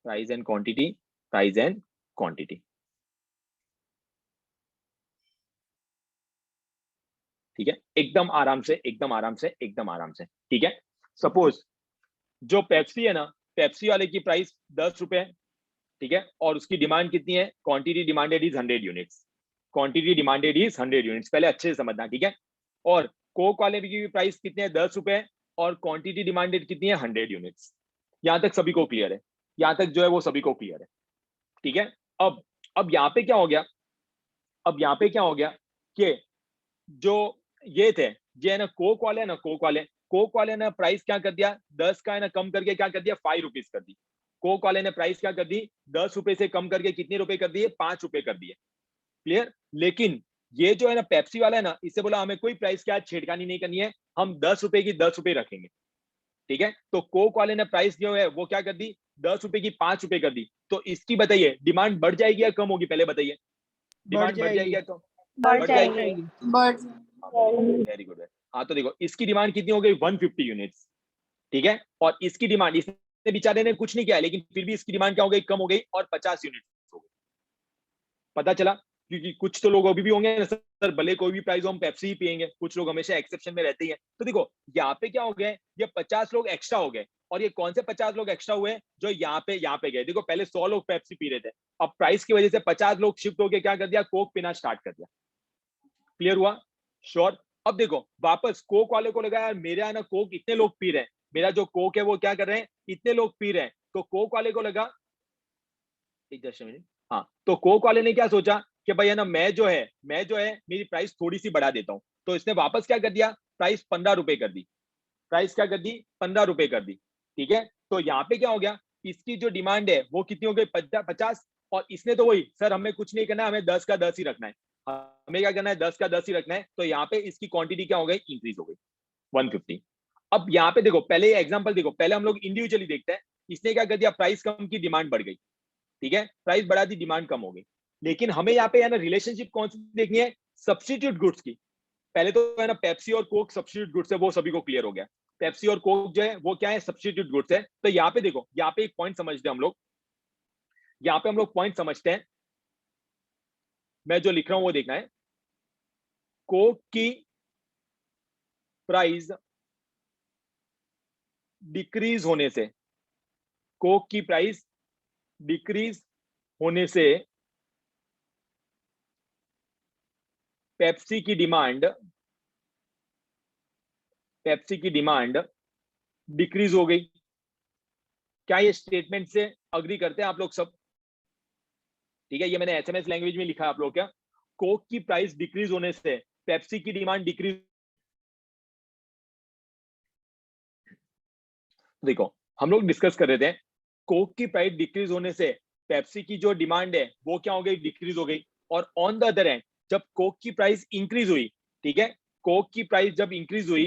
Price and quantity, price and quantity. ठीक है, एकदम आराम से, एकदम आराम से, एकदम आराम से। ठीक है, सपोज जो पेप्सी है ना, पेप्सी वाले की प्राइस 10 रुपए है। ठीक है, और उसकी डिमांड कितनी है, quantity demanded is 100 units, quantity demanded is 100 units, पहले अच्छे से समझना। ठीक है, और कोक वाले की प्राइस कितनी है, 10 रुपए है, और क्वांटिटी डिमांडेड कितनी है, 100 यूनिट्स। यहां तक सभी को क्लियर है? यहां तक जो है वो सभी को क्लियर है। ठीक है, अब यहाँ पे क्या हो गया, अब यहाँ पे क्या हो गया कि जो ये थे, ये है ना कोक वाले, ना कोक वाले ने प्राइस क्या कर दिया, 10 का है ना कम करके क्या कर दिया, 5 रुपीज कर दी। कोक वाले ने प्राइस क्या कर दी, 10 रुपए से कम करके कितने रुपए कर दिए, 5 रुपए कर दिए। क्लियर? लेकिन ये जो है ना पेप्सी वाला है ना, इससे बोला हमें कोई प्राइस क्या छेड़खानी नहीं करनी है, हम 10 रुपए की 10 रुपए रखेंगे। ठीक है, तो कोक वाले ने प्राइस जो है वो क्या कर दी, 10 रुपए की 5 रुपए कर दी। तो इसकी बताइए डिमांड बढ़ जाएगी या कम होगी, पहले बताइए। डिमांड बढ़ जाएगी या कम? बढ़ जाएगी। Very good. हाँ, तो देखो इसकी डिमांड कितनी हो गई, 150 यूनिट्स। ठीक है, और इसकी डिमांड, इसने बेचारे ने कुछ नहीं किया लेकिन फिर भी इसकी डिमांड क्या हो गई, कम हो गई, और 50 यूनिट हो गई। पता चला? क्योंकि कुछ तो लोग अभी भी होंगे ना सर, भले कोई भी प्राइस हो हम पेप्सी ही पियेंगे, कुछ लोग हमेशा एक्सेप्शन में रहते ही हैं। तो देखो यहाँ पे क्या हो गया, ये 50 लोग एक्स्ट्रा हो गए, और ये कौन से 50 लोग एक्स्ट्रा हुए जो यहाँ पे गए। देखो पहले 100 लोग पेप्सी पी रहे थे, अब प्राइस की वजह से 50 लोग शिफ्ट होके क्या कर दिया, कोक पीना स्टार्ट कर दिया। क्लियर हुआ? श्योर। अब देखो वापस कोक वाले को लगा यार मेरे यहाँ ना कोक इतने लोग पी रहे हैं, मेरा जो कोक है वो क्या कर रहे हैं, इतने लोग पी रहे हैं, तो कोक वाले को लगा, जस्ट मिनट, हाँ, तो कोक वाले ने क्या सोचा कि भाई है ना मैं जो है मेरी प्राइस थोड़ी सी बढ़ा देता हूँ, तो इसने वापस क्या कर दिया, प्राइस 15 रुपए कर दी, प्राइस क्या कर दी, 15 रुपए कर दी। ठीक है, तो यहाँ पे क्या हो गया, इसकी जो डिमांड है वो कितनी हो गई, 50, और इसने तो वही सर हमें कुछ नहीं करना है, हमें 10 का 10 ही रखना है, हमें क्या करना है, 10 का 10 ही रखना है, तो यहाँ पे इसकी क्वांटिटी क्या हो गई, इंक्रीज हो गई 150। अब यहाँ पे देखो पहले ये एग्जांपल देखो, पहले हम लोग इंडिविजुअली देखते हैं, इसने क्या कर दिया, प्राइस कम की डिमांड बढ़ गई। ठीक है, प्राइस बढ़ा दी, डिमांड कम हो गई, लेकिन हमें यहाँ पे है ना रिलेशनशिप कौन सी देखनी है, सब्स्टिट्यूट गुड्स की। पहले तो है ना पेप्सी और कोक सब्स्टिट्यूट गुड्स है, वो सभी को क्लियर हो गया, पेप्सी और कोक जो है वो क्या है, सब्स्टिट्यूट गुड्स है। तो यहाँ पे देखो, यहाँ पे एक पॉइंट समझते हैं हम लोग, यहाँ पे हम लोग पॉइंट समझते हैं, मैं जो लिख रहा हूं वो देखना है, कोक की प्राइस डिक्रीज होने से, कोक की प्राइस डिक्रीज होने से पेप्सी की डिमांड डिक्रीज हो गई। क्या ये स्टेटमेंट से अग्री करते हैं आप लोग सब? ठीक है, ये मैंने एसएमएस लैंग्वेज में लिखा है आप लोग, क्या कोक की प्राइस डिक्रीज होने से पेप्सी की डिमांड डिक्रीज। देखो हम लोग डिस्कस कर रहे थे, कोक की प्राइस डिक्रीज होने से पेप्सी की जो डिमांड है वो क्या हो गई, डिक्रीज हो गई। और ऑन द अदर हैंड जब कोक की प्राइस इंक्रीज हुई, ठीक है, कोक की प्राइस जब इंक्रीज हुई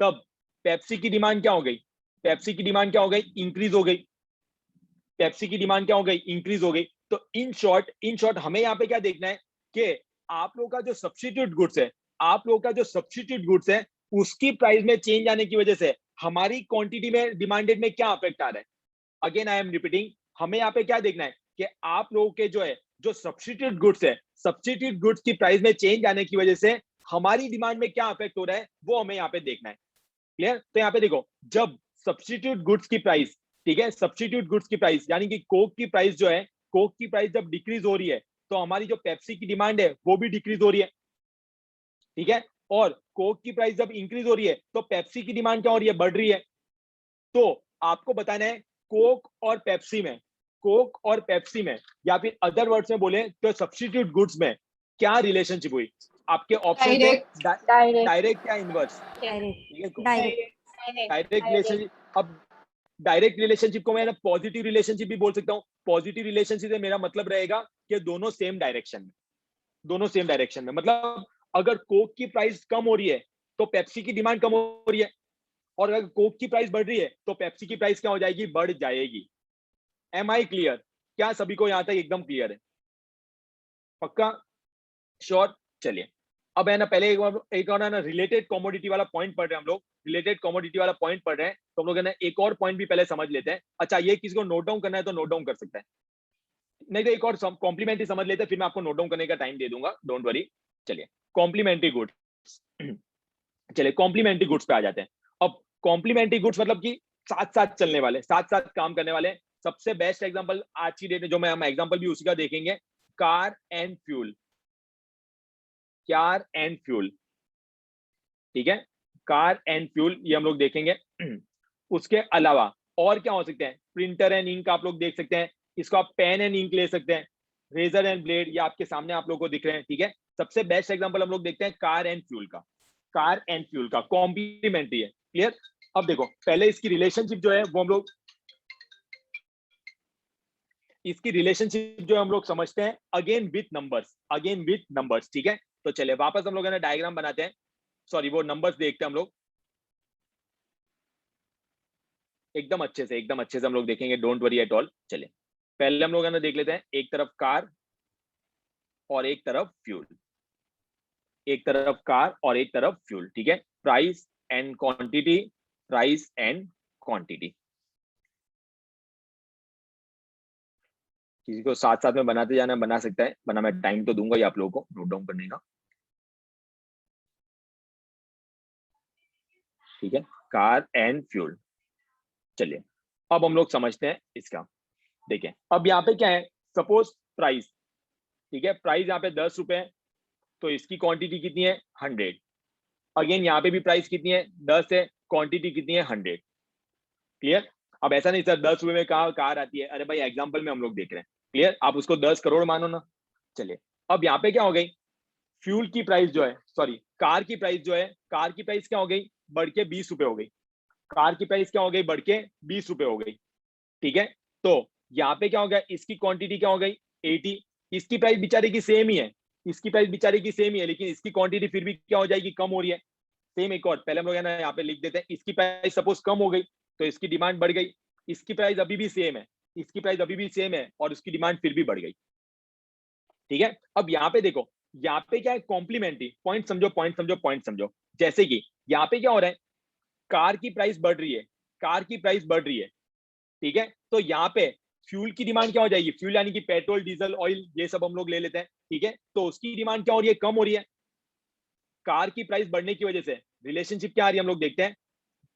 तब पेप्सी की डिमांड क्या हो गई, पेप्सी की डिमांड क्या हो गई, इंक्रीज हो गई, पेप्सी की डिमांड क्या हो गई, इंक्रीज हो गई। तो इन शॉर्ट हमें यहाँ पे क्या देखना है कि आप लोगों का जो सब्स्टिट्यूट गुड्स है, आप लोगों का जो सब्स्टिट्यूट गुड्स है उसकी प्राइस में चेंज आने की वजह से हमारी क्वांटिटी में, डिमांडेड में क्या अफेक्ट आ रहा है। अगेन आई एम रिपीटिंग, हमें यहाँ पे क्या देखना है कि आप लोगों के जो है जो सब्स्टिट्यूट गुड्स है, सब्स्टिट्यूट गुड्स की प्राइस में चेंज आने की वजह से हमारी डिमांड में क्या अफेक्ट हो रहा है, वो हमें यहाँ पे देखना है। क्लियर? तो यहाँ पे देखो, जब सब्स्टिट्यूट गुड्स की प्राइस, ठीक है, सब्स्टिट्यूट गुड्स की प्राइस यानी कि कोक की प्राइस जो है, कोक की प्राइस जब डिक्रीज हो रही है तो हमारी जो पेप्सी की डिमांड है वो भी डिक्रीज हो रही है। ठीक है, और कोक की प्राइस जब इंक्रीज हो रही है तो पेप्सी की डिमांड क्या हो रही है, बढ़ रही है। तो आपको बताना है कोक और पेप्सी में, कोक और पेप्सी में, या फिर अदर वर्ड्स में बोले तो सब्स्टिट्यूट गुड्स में क्या रिलेशनशिप हुई। आपके ऑप्शन थे डायरेक्ट डायरेक्ट या इनवर्स। Direct direct relationship. अब डायरेक्ट रिलेशनशिप को मैं पॉजिटिव रिलेशनशिप भी बोल सकता हूँ। पॉजिटिव रिलेशनशिप से मेरा मतलब रहेगा कि दोनों सेम डायरेक्शन में, दोनों सेम डायरेक्शन में, मतलब अगर कोक की प्राइस कम हो रही है तो पेप्सी की डिमांड कम हो रही है, और अगर कोक की प्राइस बढ़ रही है तो पेप्सी की प्राइस क्या हो जाएगी, बढ़ जाएगी। Am I clear? क्या सभी को यहां तक एकदम क्लियर है? पक्का? श्योर? चलिए, अब है ना पहले एक और ना रिलेटेड कमोडिटी वाला पॉइंट पढ़ रहे हैं हम लोग, रिलेटेड कमोडिटी वाला पॉइंट पढ़ रहे हैं, तो हम लोग है ना एक और पॉइंट भी पहले समझ लेते हैं। अच्छा, ये किसी को नोट डाउन करना है तो नोट डाउन कर सकता है, नहीं तो एक और कॉम्प्लीमेंट्री समझ लेते हैं, फिर मैं आपको नोट डाउन करने का टाइम दे दूंगा, डोंट वरी। चलिए, कॉम्प्लीमेंट्री गुड्स चलिए कॉम्प्लीमेंट्री गुड्स पे आ जाते हैं। अब कॉम्प्लीमेंट्री गुड्स मतलब कि साथ साथ चलने वाले, साथ साथ काम करने वाले। सबसे बेस्ट एग्जांपल आज की डेट में जो मैं, हम एग्जांपल भी उसी का देखेंगे, car and fuel, car and fuel. ठीक है, कार एंड फ्यूल ये हम लोग देखेंगे। उसके अलावा और क्या हो सकते हैं, प्रिंटर एंड इंक आप लोग देख सकते हैं, इसको आप पेन एंड इंक ले सकते हैं, रेजर एंड ब्लेड ये आपके सामने आप लोग को दिख रहे हैं। ठीक है, सबसे बेस्ट एग्जांपल हम लोग देखते हैं कार एंड फ्यूल का, कार एंड फ्यूल का कॉम्प्लीमेंट्री है। क्लियर? अब देखो पहले इसकी रिलेशनशिप जो है वो हम लोग, इसकी रिलेशनशिप जो हम लोग समझते हैं again with numbers, again with numbers. ठीक है, तो चलिए वापस हम लोग है ना डायग्राम बनाते हैं, सॉरी वो नंबर्स देखते हैं हम लोग एकदम अच्छे से, एकदम अच्छे से हम लोग देखेंगे, डोंट वरी एट ऑल। चलिए पहले हम लोग है ना देख लेते हैं, एक तरफ कार और एक तरफ फ्यूल, एक तरफ कार और एक तरफ फ्यूल। ठीक है, price and quantity, price and quantity. किसी को साथ साथ में बनाते जाना बना सकता है, बना मैं टाइम तो दूंगा ही आप लोगों को नोट डाउन करने का। ठीक है, कार एंड फ्यूल। चलिए अब हम लोग समझते हैं इसका। देखें अब यहाँ पे क्या है, सपोज प्राइस, ठीक है, प्राइस यहाँ पे 10 रुपए है, तो इसकी क्वांटिटी कितनी है 100। अगेन यहाँ पे भी प्राइस कितनी है 10 है, क्वांटिटी कितनी है 100। क्लियर। अब ऐसा नहीं सर 10 रुपए में कहाँ कार आती है, अरे भाई एग्जाम्पल में हम लोग देख रहे हैं। क्लियर, आप उसको 10 करोड़ मानो ना। चलिए अब यहाँ पे क्या हो गई, फ्यूल की प्राइस जो है, सॉरी कार की प्राइस जो है, कार की प्राइस क्या हो गई, बढ़ के 20 रुपए हो गई। कार की प्राइस क्या हो गई, बढ़ के 20 रुपए हो गई। ठीक है, तो यहाँ पे क्या हो गया, इसकी क्वांटिटी क्या हो गई 80। इसकी प्राइस बेचारे की सेम ही है, इसकी प्राइस बेचारे की सेम ही है, लेकिन इसकी क्वांटिटी फिर भी क्या हो जाएगी, कम हो रही है। सेम एक और पहले हम लोग है ना यहाँ पे लिख देते हैं, इसकी प्राइस सपोज कम हो गई तो इसकी डिमांड बढ़ गई। इसकी प्राइस अभी भी सेम है, इसकी प्राइस अभी भी सेम है और उसकी डिमांड फिर भी बढ़ गई। ठीक है, अब यहाँ पे देखो, यहाँ पे क्या है कॉम्प्लीमेंट्री। पॉइंट समझो, पॉइंट समझो, पॉइंट समझो। जैसे कि यहाँ पे क्या हो रहा है, कार की प्राइस बढ़ रही है, कार की प्राइस बढ़ रही है। ठीक है, तो यहाँ पे फ्यूल की डिमांड क्या हो जाएगी, फ्यूल यानी कि पेट्रोल, डीजल, ऑयल, ये सब हम लोग ले लेते हैं। ठीक है, तो उसकी डिमांड क्या हो रही है, कम हो रही है। कार की प्राइस बढ़ने की वजह से रिलेशनशिप क्या आ रही है, हम लोग देखते हैं,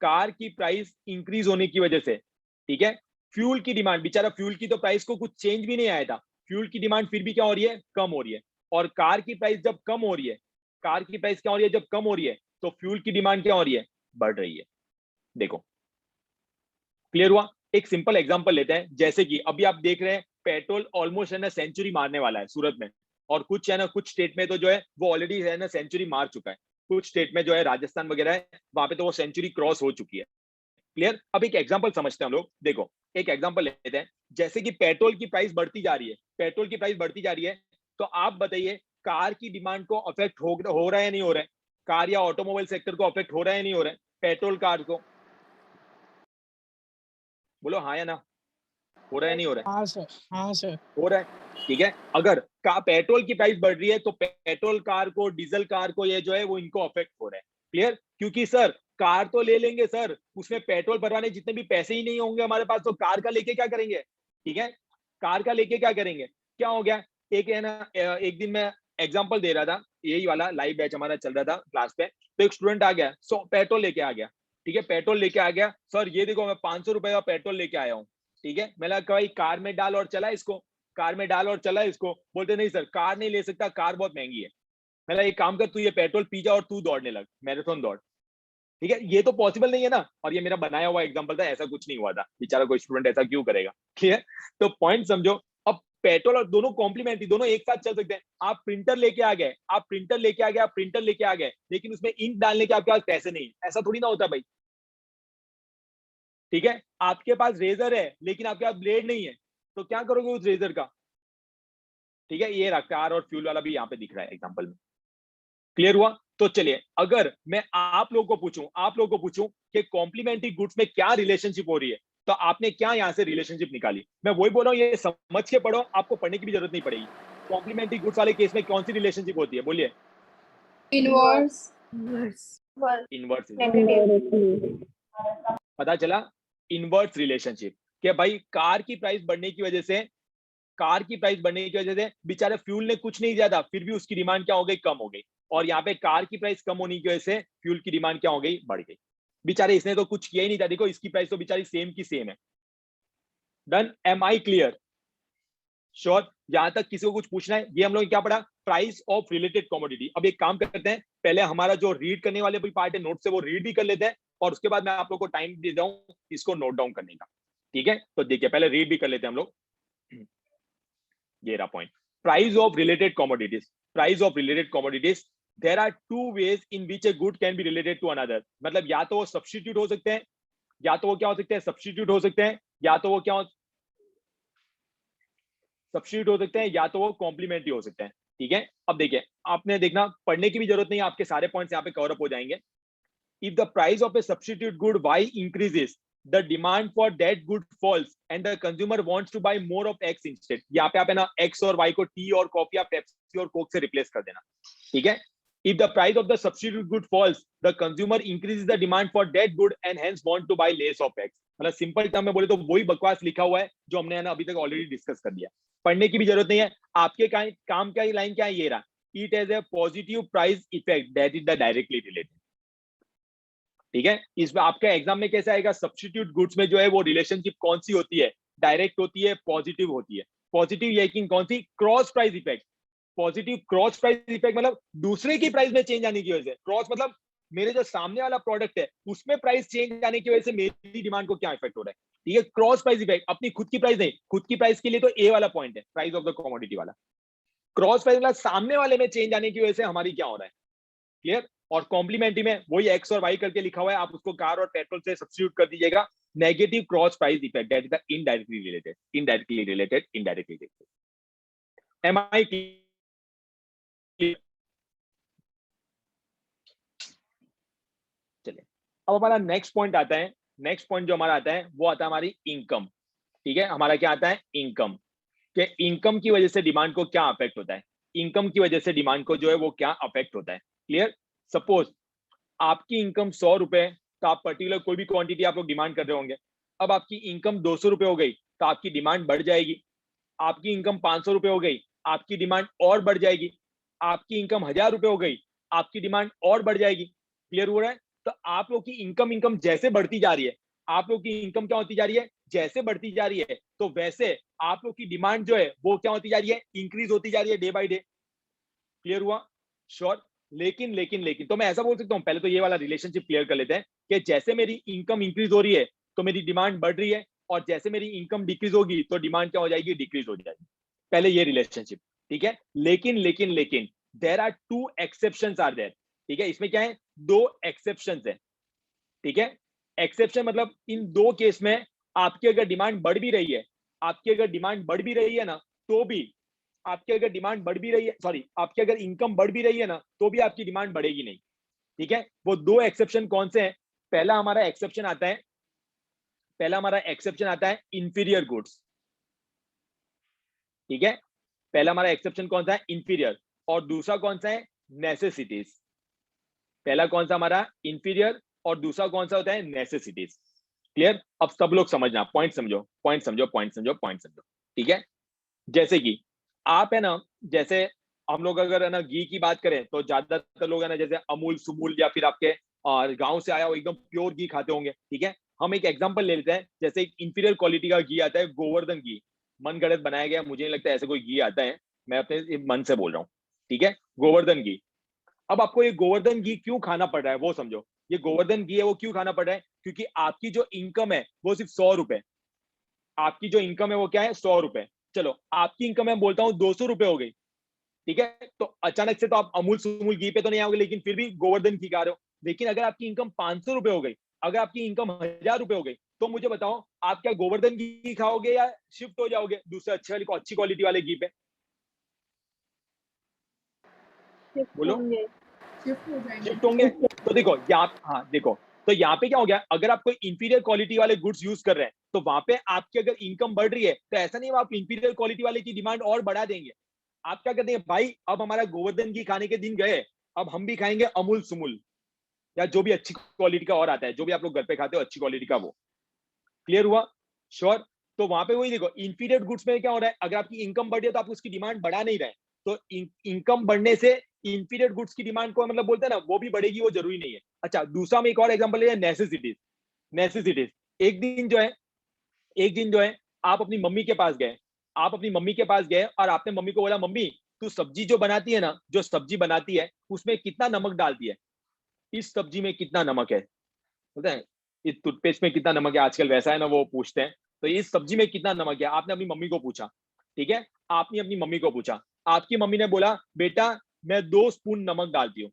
कार की प्राइस इंक्रीज होने की वजह से। ठीक है, फ्यूल की डिमांड, बेचारा फ्यूल की तो प्राइस को कुछ चेंज भी नहीं आया था, फ्यूल की डिमांड फिर भी क्या हो रही है, कम हो रही है। और कार की प्राइस जब कम हो रही है, कार की प्राइस क्या हो रही है, जब कम हो रही है, तो फ्यूल की डिमांड क्या हो रही है, बढ़ रही है। देखो क्लियर हुआ। एक सिंपल एग्जांपल लेते हैं, जैसे कि अभी आप देख रहे हैं पेट्रोल ऑलमोस्ट है ना सेंचुरी मारने वाला है सूरत में, और कुछ है ना कुछ स्टेट में तो जो है वो ऑलरेडी है ना सेंचुरी मार चुका है। कुछ स्टेट में जो है राजस्थान वगैरह है, वहां पे तो वो सेंचुरी क्रॉस हो चुकी है। क्लियर। अब एक एग्जांपल समझते हैं हम लोग। देखो एक एग्जांपल लेते हैं, जैसे कि पेट्रोल की प्राइस बढ़ती जा रही है, पेट्रोल की प्राइस बढ़ती जा रही है, तो आप बताइए कार की डिमांड को अफेक्ट हो रहा है या नहीं हो रहा है, कार या ऑटोमोबाइल सेक्टर को अफेक्ट हो रहा है या नहीं हो रहा है, पेट्रोल कार को, बोलो हाँ या ना, हो रहा है नहीं हो रहा है, हाँ सर, हाँ सर। हो रहा है। ठीक है, अगर पेट्रोल की प्राइस बढ़ रही है तो पेट्रोल कार को, डीजल कार को, ये जो है वो इनको अफेक्ट हो रहा है। क्लियर, क्योंकि सर कार तो ले लेंगे सर, उसमें पेट्रोल भरवाने जितने भी पैसे ही नहीं होंगे हमारे पास, तो कार का लेके क्या करेंगे। ठीक है, कार का लेके क्या करेंगे, क्या हो गया, एक है ना एक दिन मैं एग्जाम्पल दे रहा था, यही वाला लाइव बैच हमारा चल रहा था क्लास पे, तो एक स्टूडेंट आ गया, पेट्रोल लेके आ गया। ठीक है, पेट्रोल लेके आ गया, सर ये देखो मैं 500 रुपए का पेट्रोल लेके आया हूँ। ठीक है, मैंने कहा भाई कार में डाल और चला इसको, कार में डाल और चला इसको। बोलते नहीं सर कार नहीं ले सकता, कार बहुत महंगी है। मैंने एक काम कर, तू ये पेट्रोल पी जा और तू दौड़ने लग, मैराथन दौड़। ठीक है, ये तो पॉसिबल नहीं है ना, और ये मेरा बनाया हुआ एग्जांपल था, ऐसा कुछ नहीं हुआ था, बेचारा कोई स्टूडेंट ऐसा क्यों करेगा। ठीक है, तो पॉइंट समझो। अब पेट्रोल और दोनों कॉम्प्लीमेंट्री, दोनों एक साथ चल सकते हैं। आप प्रिंटर लेके आ गए, आप प्रिंटर लेके आ गए, आप प्रिंटर लेके आ गए, लेकिन उसमें इंक डालने के आपके पास पैसे नहीं, ऐसा थोड़ी ना होता भाई। ठीक है, आपके पास रेजर है लेकिन आपके पास ब्लेड नहीं है, तो क्या करोगे उस रेजर का। ठीक है, ये कार और फ्यूल वाला भी यहाँ पे दिख रहा है एग्जांपल में। क्लियर हुआ। तो चलिए अगर मैं आप लोगों को पूछूं कि कॉम्प्लीमेंट्री गुड्स में क्या रिलेशनशिप हो रही है, तो आपने क्या यहाँ से रिलेशनशिप निकाली। मैं वही बोल रहा हूँ, ये समझ के पढ़ो, आपको पढ़ने की भी जरूरत नहीं पड़ेगी। कॉम्प्लीमेंट्री गुड्स वाले केस में कौन सी रिलेशनशिप होती है, बोलिए। Inverse. Inverse, Negative. पता चला, इनवर्स रिलेशनशिप। कि भाई कार की प्राइस बढ़ने की वजह से, कार की प्राइस बढ़ने की वजह से बेचारे फ्यूल ने कुछ नहीं दिया था, फिर भी उसकी डिमांड क्या हो गई, कम हो गई। और यहाँ पे कार की प्राइस कम होने की वजह से फ्यूल की डिमांड क्या हो गई, बढ़ गई। बेचारे इसने तो कुछ किया ही नहीं था, देखो इसकी प्राइस तो बेचारी सेम की सेम है। Done, am I clear, sure. यहां तक किसी को कुछ पूछना है। ये हम लोग क्या पढ़ा, प्राइस ऑफ रिलेटेड कमोडिटी। अब एक काम करते हैं, पहले हमारा जो रीड करने वाले भी पार्ट है नोट से, वो रीड भी कर लेते हैं, और उसके बाद मैं आप लोग को टाइम दे दूं इसको नोट डाउन करने का। ठीक है, तो देखिए पहले रीड भी कर लेते हैं हम लोग। ये रहा point, price of related commodities. Price of related commodities, there are two ways in which a good can be related to another. मतलब या तो वो सब्स्टिट्यूट हो सकते हैं, या तो वो क्या हो सकते हैं, सब्स्टिट्यूट हो सकते हैं, या तो वो क्या सब्स्टिट्यूट हो सकते हैं, या तो वो कॉम्प्लीमेंट्री हो सकते हैं। ठीक है, अब देखिए आपने देखना, पढ़ने की भी जरूरत नहीं है, आपके सारे पॉइंट्स यहाँ पे कवर अप हो जाएंगे। If the price of a substitute good Y increases, the demand for that good falls and the consumer wants to buy more of X instead. यहाँ पे आप है ना X और Y को T और कॉफी या पेप्सी और कोक से रिप्लेस कर देना। ठीक है, if the price of the substitute good falls, the consumer increases the demand for that good and hence want to buy less of X. मतलब सिंपल टर्म में बोले तो वही बकवास लिखा हुआ है जो हमने है ना अभी तक ऑलरेडी डिस्कस कर दिया, पढ़ने की भी जरूरत नहीं है। आपके काम का लाइन क्या है, ये रहा, it has a positive price effect that is the directly related. ठीक है, इसमें आपके एग्जाम में कैसे आएगा, सब्स्टिट्यूट गुड्स में जो है वो रिलेशनशिप कौन सी होती है, डायरेक्ट होती है, पॉजिटिव होती है। पॉजिटिव लेकिन कौन सी, cross price effect. Positive cross price effect मतलब दूसरे की प्राइस में चेंज आने की वजह से, क्रॉस मतलब मेरे जो सामने वाला प्रोडक्ट है उसमें प्राइस चेंज आने की वजह से मेरी डिमांड को क्या इफेक्ट हो रहा है। ठीक है, क्रॉस प्राइस इफेक्ट, अपनी खुद की प्राइस नहीं, खुद की प्राइस के लिए तो ए वाला पॉइंट है, प्राइस ऑफ द कमोडिटी वाला। क्रॉस प्राइस मतलब सामने वाले में चेंज आने की वजह से हमारी क्या हो रहा है। क्लियर। और कॉम्प्लीमेंट्री में वही एक्स और वाई करके लिखा हुआ है, आप उसको कार और पेट्रोल से सब्स्टिट्यूट कर दीजिएगा। Negative cross price effect, that is the indirectly related, indirectly related. Am I चलिए, अब हमारा नेक्स्ट पॉइंट आता है। नेक्स्ट पॉइंट जो हमारा आता है वो आता है हमारी इनकम। ठीक है, हमारा क्या आता है, इनकम। कि इनकम की वजह से डिमांड को क्या अफेक्ट होता है, इनकम की वजह से डिमांड को जो है वो क्या अफेक्ट होता है। क्लियर। सपोज आपकी इनकम 100 रुपए, तो आप पर्टिकुलर कोई भी क्वांटिटी आप लोग डिमांड कर रहे होंगे। अब आपकी इनकम 200 रुपए हो गई तो आपकी डिमांड बढ़ जाएगी। आपकी इनकम 500 रुपए हो गई, आपकी डिमांड और बढ़ जाएगी। आपकी इनकम 1000 रुपए हो गई, आपकी डिमांड और बढ़ जाएगी। क्लियर हो रहा है। तो आप लोग की इनकम इनकम जैसे बढ़ती जा रही है, आप लोग की इनकम क्या होती जा रही है, जैसे बढ़ती जा रही है, तो वैसे आप लोग की डिमांड जो है वो क्या होती जा रही है, इंक्रीज होती जा रही है डे बाय डे। क्लियर हुआ। श्योर। लेकिन लेकिन लेकिन तो मैं ऐसा बोल सकता हूं, पहले तो ये वाला रिलेशनशिप क्लियर कर लेते हैं कि जैसे मेरी इनकम इंक्रीज हो रही है तो मेरी डिमांड बढ़ रही है, और जैसे मेरी इनकम डिक्रीज होगी तो डिमांड क्या हो जाएगी, डिक्रीज हो जाएगी। पहले ये रिलेशनशिप। ठीक है, लेकिन लेकिन लेकिन there are two exceptions are there. ठीक है, इसमें क्या है, दो एक्सेप्शंस है। ठीक है, एक्सेप्शन मतलब इन दो केस में आपकी अगर डिमांड बढ़ भी रही है, आपकी अगर डिमांड बढ़ भी रही है ना, तो भी आपकी अगर डिमांड बढ़ भी रही है, सॉरी, आपकी अगर इनकम बढ़ भी रही है ना, तो भी आपकी डिमांड बढ़ेगी नहीं। ठीक है, वो दो एक्सेप्शन कौन से हैं। पहला हमारा एक्सेप्शन आता है, पहला हमारा एक्सेप्शन आता है इंफीरियर गुड्स। ठीक है, पहला हमारा एक्सेप्शन कौन सा है, इंफीरियर। और दूसरा कौन सा है, नेसेसिटीज। पहला कौन सा हमारा, इंफीरियर, और दूसरा कौन सा होता है, नेसेसिटीज। क्लियर। अब सब लोग समझना, पॉइंट समझो, पॉइंट समझो, पॉइंट समझो, पॉइंट समझो। ठीक है, जैसे कि आप है ना, जैसे हम लोग अगर है ना घी की बात करें तो ज्यादातर लोग है ना जैसे अमूल सुमूल या फिर आपके गांव से आया हो एकदम प्योर घी खाते होंगे। ठीक है, हम एक एग्जांपल ले लेते हैं, जैसे एक इंफीरियर क्वालिटी का घी आता है, गोवर्धन घी। मन गढ़ंत बनाया गया, मुझे नहीं लगता ऐसे कोई घी आता है, मैं अपने मन से बोल रहा हूँ। ठीक है, गोवर्धन घी। अब आपको ये गोवर्धन घी क्यों खाना पड़ रहा है वो समझो। ये गोवर्धन घी है वो क्यों खाना पड़ रहा है, क्योंकि आपकी जो इनकम है वो सिर्फ 100 रुपए, आपकी जो इनकम है वो क्या है, 100 रुपए। चलो आपकी इनकम मैं बोलता हूँ 200 रुपए हो गई। ठीक है, तो अचानक से तो आप अमूल सुमूल घी पे तो नहीं आओगे, लेकिन फिर भी गोवर्धन घी खा रहे हो। लेकिन अगर आपकी इनकम 500 रुपए हो गई, अगर आपकी इनकम 1000 रुपए हो गई, तो मुझे बताओ आप क्या गोवर्धन घी खाओगे या शिफ्ट हो जाओगे दूसरे अच्छे वाले को, अच्छी क्वालिटी वाले घी पे। शिफ्ट बोलो। होंगे। शिफ्ट हो जाएंगे। शिफ्ट होंगे। तो देखो यहाँ, हाँ देखो, तो यहाँ पे क्या हो गया, अगर आप कोई इंफीरियर क्वालिटी वाले गुड्स यूज कर रहे हैं तो वहां पे आपकी अगर इनकम बढ़ रही है तो ऐसा नहीं आप इंफीरियर क्वालिटी वाले की डिमांड और बढ़ा देंगे। आप क्या करते हैं, भाई अब हमारा गोवर्धन घी खाने के दिन गए, अब हम भी खाएंगे अमूल सुमूल या जो भी अच्छी क्वालिटी का और आता है, जो भी आप लोग घर पे खाते हो अच्छी क्वालिटी का वो। क्लियर हुआ। श्योर। तो वहां पे वही देखो, इंफीरियर गुड्स में क्या हो रहा है, अगर आपकी इनकम बढ़ी है तो आप उसकी डिमांड बढ़ा नहीं रहे, तो इनकम बढ़ने से इंफीरियर गुड्स की डिमांड को मतलब बोलते हैं ना वो भी बढ़ेगी, वो जरूरी नहीं है। अच्छा, दूसरा में एक और एग्जांपल है, नेसेसिटीज। नेसेसिटीज, एक दिन जो है, एक दिन जो है आप अपनी मम्मी के पास गए, आप अपनी मम्मी के पास गए और आपने मम्मी को बोला, मम्मी तू सब्जी जो बनाती है ना, जो सब्जी बनाती है उसमें कितना नमक डालती है, इस सब्जी में कितना नमक है, पता है, इस टूथपेस्ट में कितना नमक है, आजकल वैसा है ना वो पूछते हैं, तो इस सब्जी में कितना नमक है, आपने अपनी मम्मी को पूछा। ठीक है, आपने अपनी मम्मी को पूछा, आपकी मम्मी ने बोला, बेटा मैं 2 स्पून नमक डालती हूँ।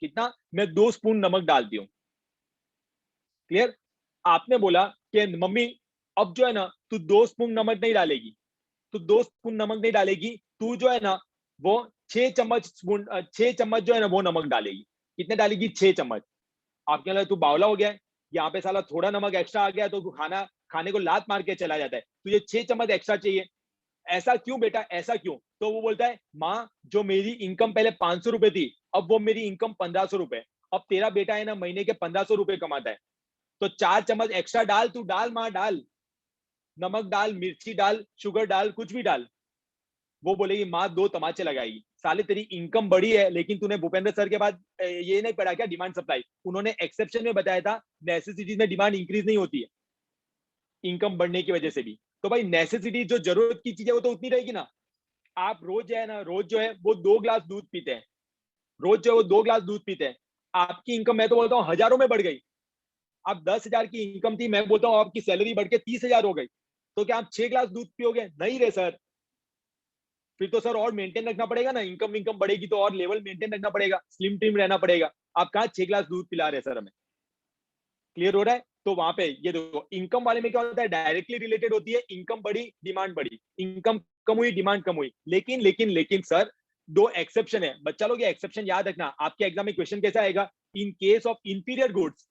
कितना, मैं 2 स्पून नमक डालती हूँ। क्लियर। आपने बोला कि मम्मी अब जो है ना तू 2 स्पून नमक नहीं डालेगी, तू 2 स्पून नमक नहीं डालेगी, तू जो है ना वो 6 चम्मच जो है ना वो नमक डालेगी। कितने डालेगी, 6 चम्मच। आपके लगा तू बावला हो गया है, यहाँ पे साला थोड़ा नमक एक्स्ट्रा आ गया तो तू खाने को लात मार के चला जाता है, तुझे 6 चम्मच एक्स्ट्रा चाहिए। ऐसा क्यों बेटा, ऐसा क्यों। तो वो बोलता है, माँ जो मेरी इनकम पहले 500 रुपए थी, अब वो मेरी इनकम 1500 रुपए, अब तेरा बेटा है ना महीने के 1500 रुपए कमाता है, तो 4 चम्मच एक्स्ट्रा डाल, तू डाल माँ डाल, नमक डाल, मिर्ची डाल, शुगर डाल, कुछ भी डाल। वो बोलेगी माँ 2 तमाचे लगाएगी, साले तेरी इनकम बढ़ी है, लेकिन तूने भूपेंद्र सर के बाद ये नहीं पढ़ा क्या डिमांड सप्लाई? उन्होंने एक्सेप्शन में बताया था नेसेसिटीज में डिमांड इंक्रीज नहीं होती है इनकम बढ़ने की वजह से भी। तो भाई नेसेसिटी जो जरूरत की चीज है वो तो उतनी रहेगी ना। आप रोज है ना, रोज जो है वो 2 गिलास दूध पीते हैं, रोज जो है वो 2 गिलास दूध पीते हैं, आपकी इनकम मैं तो बोलता हूँ हजारों में बढ़ गई। आप 10,000 की इनकम थी, मैं बोलता हूँ आपकी सैलरी बढ़ के 30,000 हो गई, तो क्या आप 6 गिलास दूध पियोगे? नहीं रे सर, फिर तो सर और मेंटेन रखना पड़ेगा ना, इनकम इनकम बढ़ेगी तो और लेवल मेंटेन रखना पड़ेगा, स्लिम ट्रिम रहना पड़ेगा। आप कहाँ 6 गिलास दूध पिला रहे सर हमें? क्लियर हो रहा है? तो वहां पे ये देखो, इनकम वाले में क्या होता है, डायरेक्टली रिलेटेड होती है, इनकम बढ़ी डिमांड बढ़ी, इनकम कम हुई डिमांड कम हुई। लेकिन लेकिन लेकिन सर 2 एक्सेप्शन है, बच्चा लोग ये एक्सेप्शन याद रखना। आपके एग्जाम में क्वेश्चन कैसा आएगा? In case of inferior goods,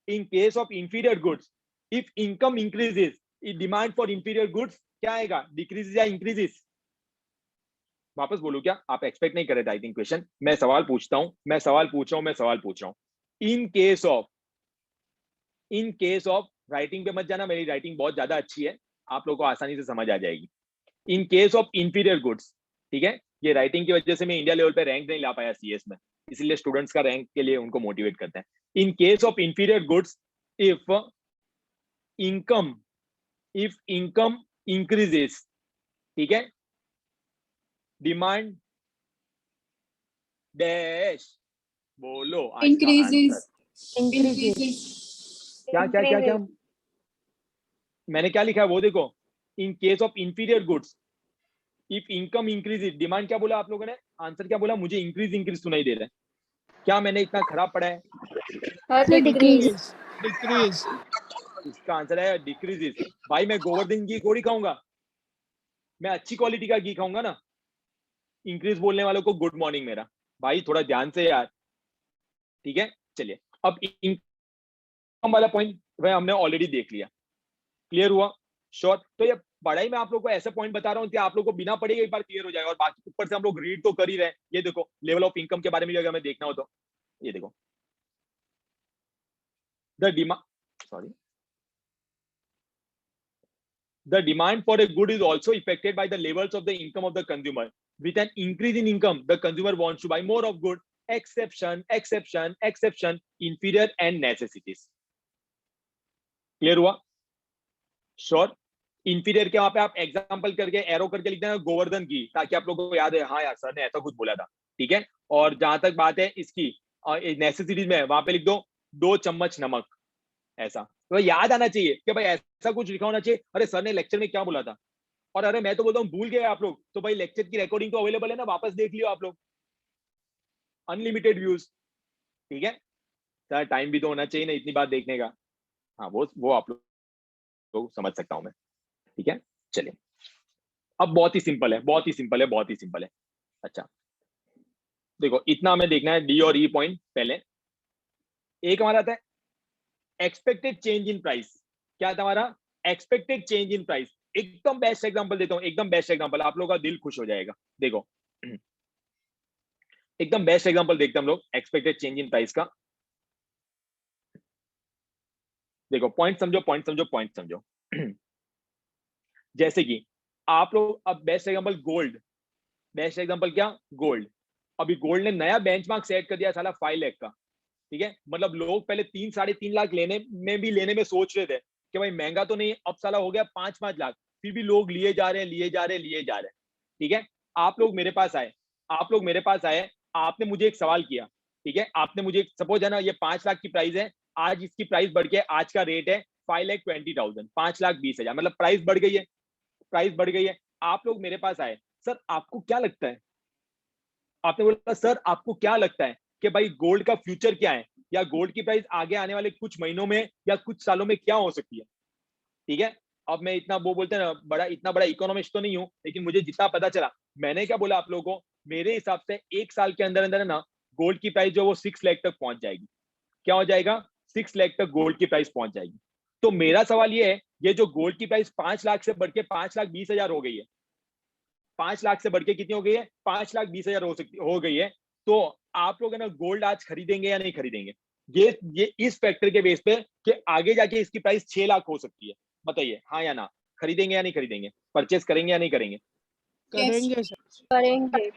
in case of inferior goods if income increases, demand for inferior goods क्या आएगा? डिक्रीजेस या इंक्रीजेस? वापस बोलू क्या? आप एक्सपेक्ट नहीं कर रहे थे आई थिंक क्वेश्चन। मैं सवाल पूछता हूं, मैं सवाल पूछ रहा हूं, मैं सवाल पूछ रहा हूं। इन केस ऑफ राइटिंग पे मत जाना, मेरी राइटिंग बहुत ज्यादा अच्छी है, आप लोगों को आसानी से समझ आ जाएगी। In case of inferior goods, ठीक है, ये राइटिंग की वजह से मैं इंडिया लेवल पे रैंक नहीं ला पाया सीएस में, इसलिए स्टूडेंट्स का रैंक के लिए उनको मोटिवेट करते हैं। In case of inferior goods if income increases, ठीक है, डिमांड डैश, बोलो आज का Increases. आंसर। Increases. क्या क्या क्या क्या मैंने क्या लिखा है वो देखो। In case of inferior goods if income increase, demand क्या बोला आप लोगों ने? आंसर क्या बोला? मुझे इंक्रीज इंक्रीज सुनाई दे रहा है। क्या मैंने इतना खराब पढ़ा है? Sir, decrease. डिक्रीज। इसका आंसर है डिक्रीजेस। भाई मैं गोवर्धन घी थोड़ी खाऊंगा, मैं अच्छी क्वालिटी का घी खाऊंगा ना। इंक्रीज बोलने वालों को गुड मॉर्निंग मेरा। भाई थोड़ा ध्यान से यार, ठीक है। चलिए अब इनकम वाला पॉइंट वह हमने ऑलरेडी देख लिया, क्लियर हुआ? श्योर। तो ये पढ़ाई में आप लोग को ऐसा पॉइंट बता रहा हूँ कि आप लोग को बिना पढ़े एक बार क्लियर हो जाएगा, और बाकी ऊपर से हम लोग रीड तो कर ही रहे। ये देखो लेवल ऑफ इनकम के बारे में भी अगर हमें देखना हो तो ये देखो, the demand sorry the demand for a good is also affected by the levels of the income of the consumer. With an increase in income, the consumer wants to buy more of good, exception, inferior and necessities. Clear हुआ? Sure. Inferior के वहां पे आप example करके arrow करके लिख देना गोवर्धन की, ताकि आप लोगों को याद है, हाँ यार सर ने ऐसा कुछ बोला था, ठीक है। और जहां तक बात है इसकी नेसेसिटीज में, वहां पे लिख दो 2 चम्मच नमक, ऐसा तो याद आना चाहिए कि भाई ऐसा कुछ लिखा होना चाहिए। अरे सर ने लेक्चर में क्या बोला था, और अरे मैं तो बोलता हूँ भूल गए आप लोग, तो भाई लेक्चर की रिकॉर्डिंग तो अवेलेबल है ना, वापस देख लियो आप लोग, अनलिमिटेड व्यूज, ठीक है। सर टाइम भी तो होना चाहिए ना इतनी बात देखने का। हाँ वो आप लोग तो समझ सकता हूँ मैं, ठीक है। चलिए अब बहुत ही सिंपल है, बहुत ही सिंपल है, बहुत ही सिंपल है। अच्छा देखो इतना हमें देखना है, डी और ई पॉइंट। पहले एक हमारा आता है एक्सपेक्टेड चेंज इन प्राइस। क्या था हमारा? Expected change in price. एकदम बेस्ट एग्जांपल देता हूं, एकदम बेस्ट एग्जांपल, आप लोगों का दिल खुश हो जाएगा। देखो एकदम बेस्ट एग्जांपल देखते हैं हम लोग एक्सपेक्टेड चेंज इन प्राइस का। देखो पॉइंट समझो, पॉइंट समझो, पॉइंट समझो। जैसे कि आप लोग अब best example gold, best example क्या? गोल्ड। अभी गोल्ड ने नया बेंचमार्क सेट कर दिया साला 5 लाख का, ठीक है। मतलब लोग पहले 3-3.5 लाख लेने में सोच रहे थे कि भाई महंगा तो नहीं, अब साला हो गया 5-5 लाख, फिर भी लोग लिए जा रहे हैं, ठीक है। आप लोग मेरे पास आए, आपने मुझे एक सवाल किया, ठीक है। आपने मुझे सपोज है ना, ये 5 लाख की प्राइस है, आज इसकी प्राइस बढ़ के आज का रेट है 5,20,000, 5,20,000, मतलब प्राइस बढ़ गई है, प्राइस बढ़ गई है। आप लोग मेरे पास आए, सर आपको क्या लगता है, आपने बोला सर आपको क्या लगता है कि भाई गोल्ड का फ्यूचर क्या है, या गोल्ड की प्राइस आगे आने वाले कुछ महीनों में या कुछ सालों में क्या हो सकती है, ठीक है। अब मैं इतना वो बोलते हैं ना, इतना बड़ा इकोनॉमिस्ट तो नहीं हूं, लेकिन मुझे जितना पता चला, मैंने क्या बोला आप लोगों को, मेरे हिसाब से 1 साल के अंदर अंदर है ना, गोल्ड की प्राइस जो वो 6 लाख तक पहुंच जाएगी। क्या हो जाएगा? 6 लाख तक गोल्ड की प्राइस पहुंच जाएगी। तो मेरा सवाल ये है, ये जो गोल्ड की प्राइस 5 लाख से बढ़ के 5,20,000 हो गई है, 5 लाख से बढ़ के कितनी हो गई है? 5,20,000 हो गई है। तो आप लोग है ना गोल्ड आज खरीदेंगे या नहीं खरीदेंगे? ये इस फैक्टर के बेस पे कि आगे जाके इसकी प्राइस 6 लाख हो सकती है। बताइए हाँ या ना, खरीदेंगे या नहीं खरीदेंगे, परचेस करेंगे या नहीं करेंगे? Yes. करेंगे सर। करेंगे।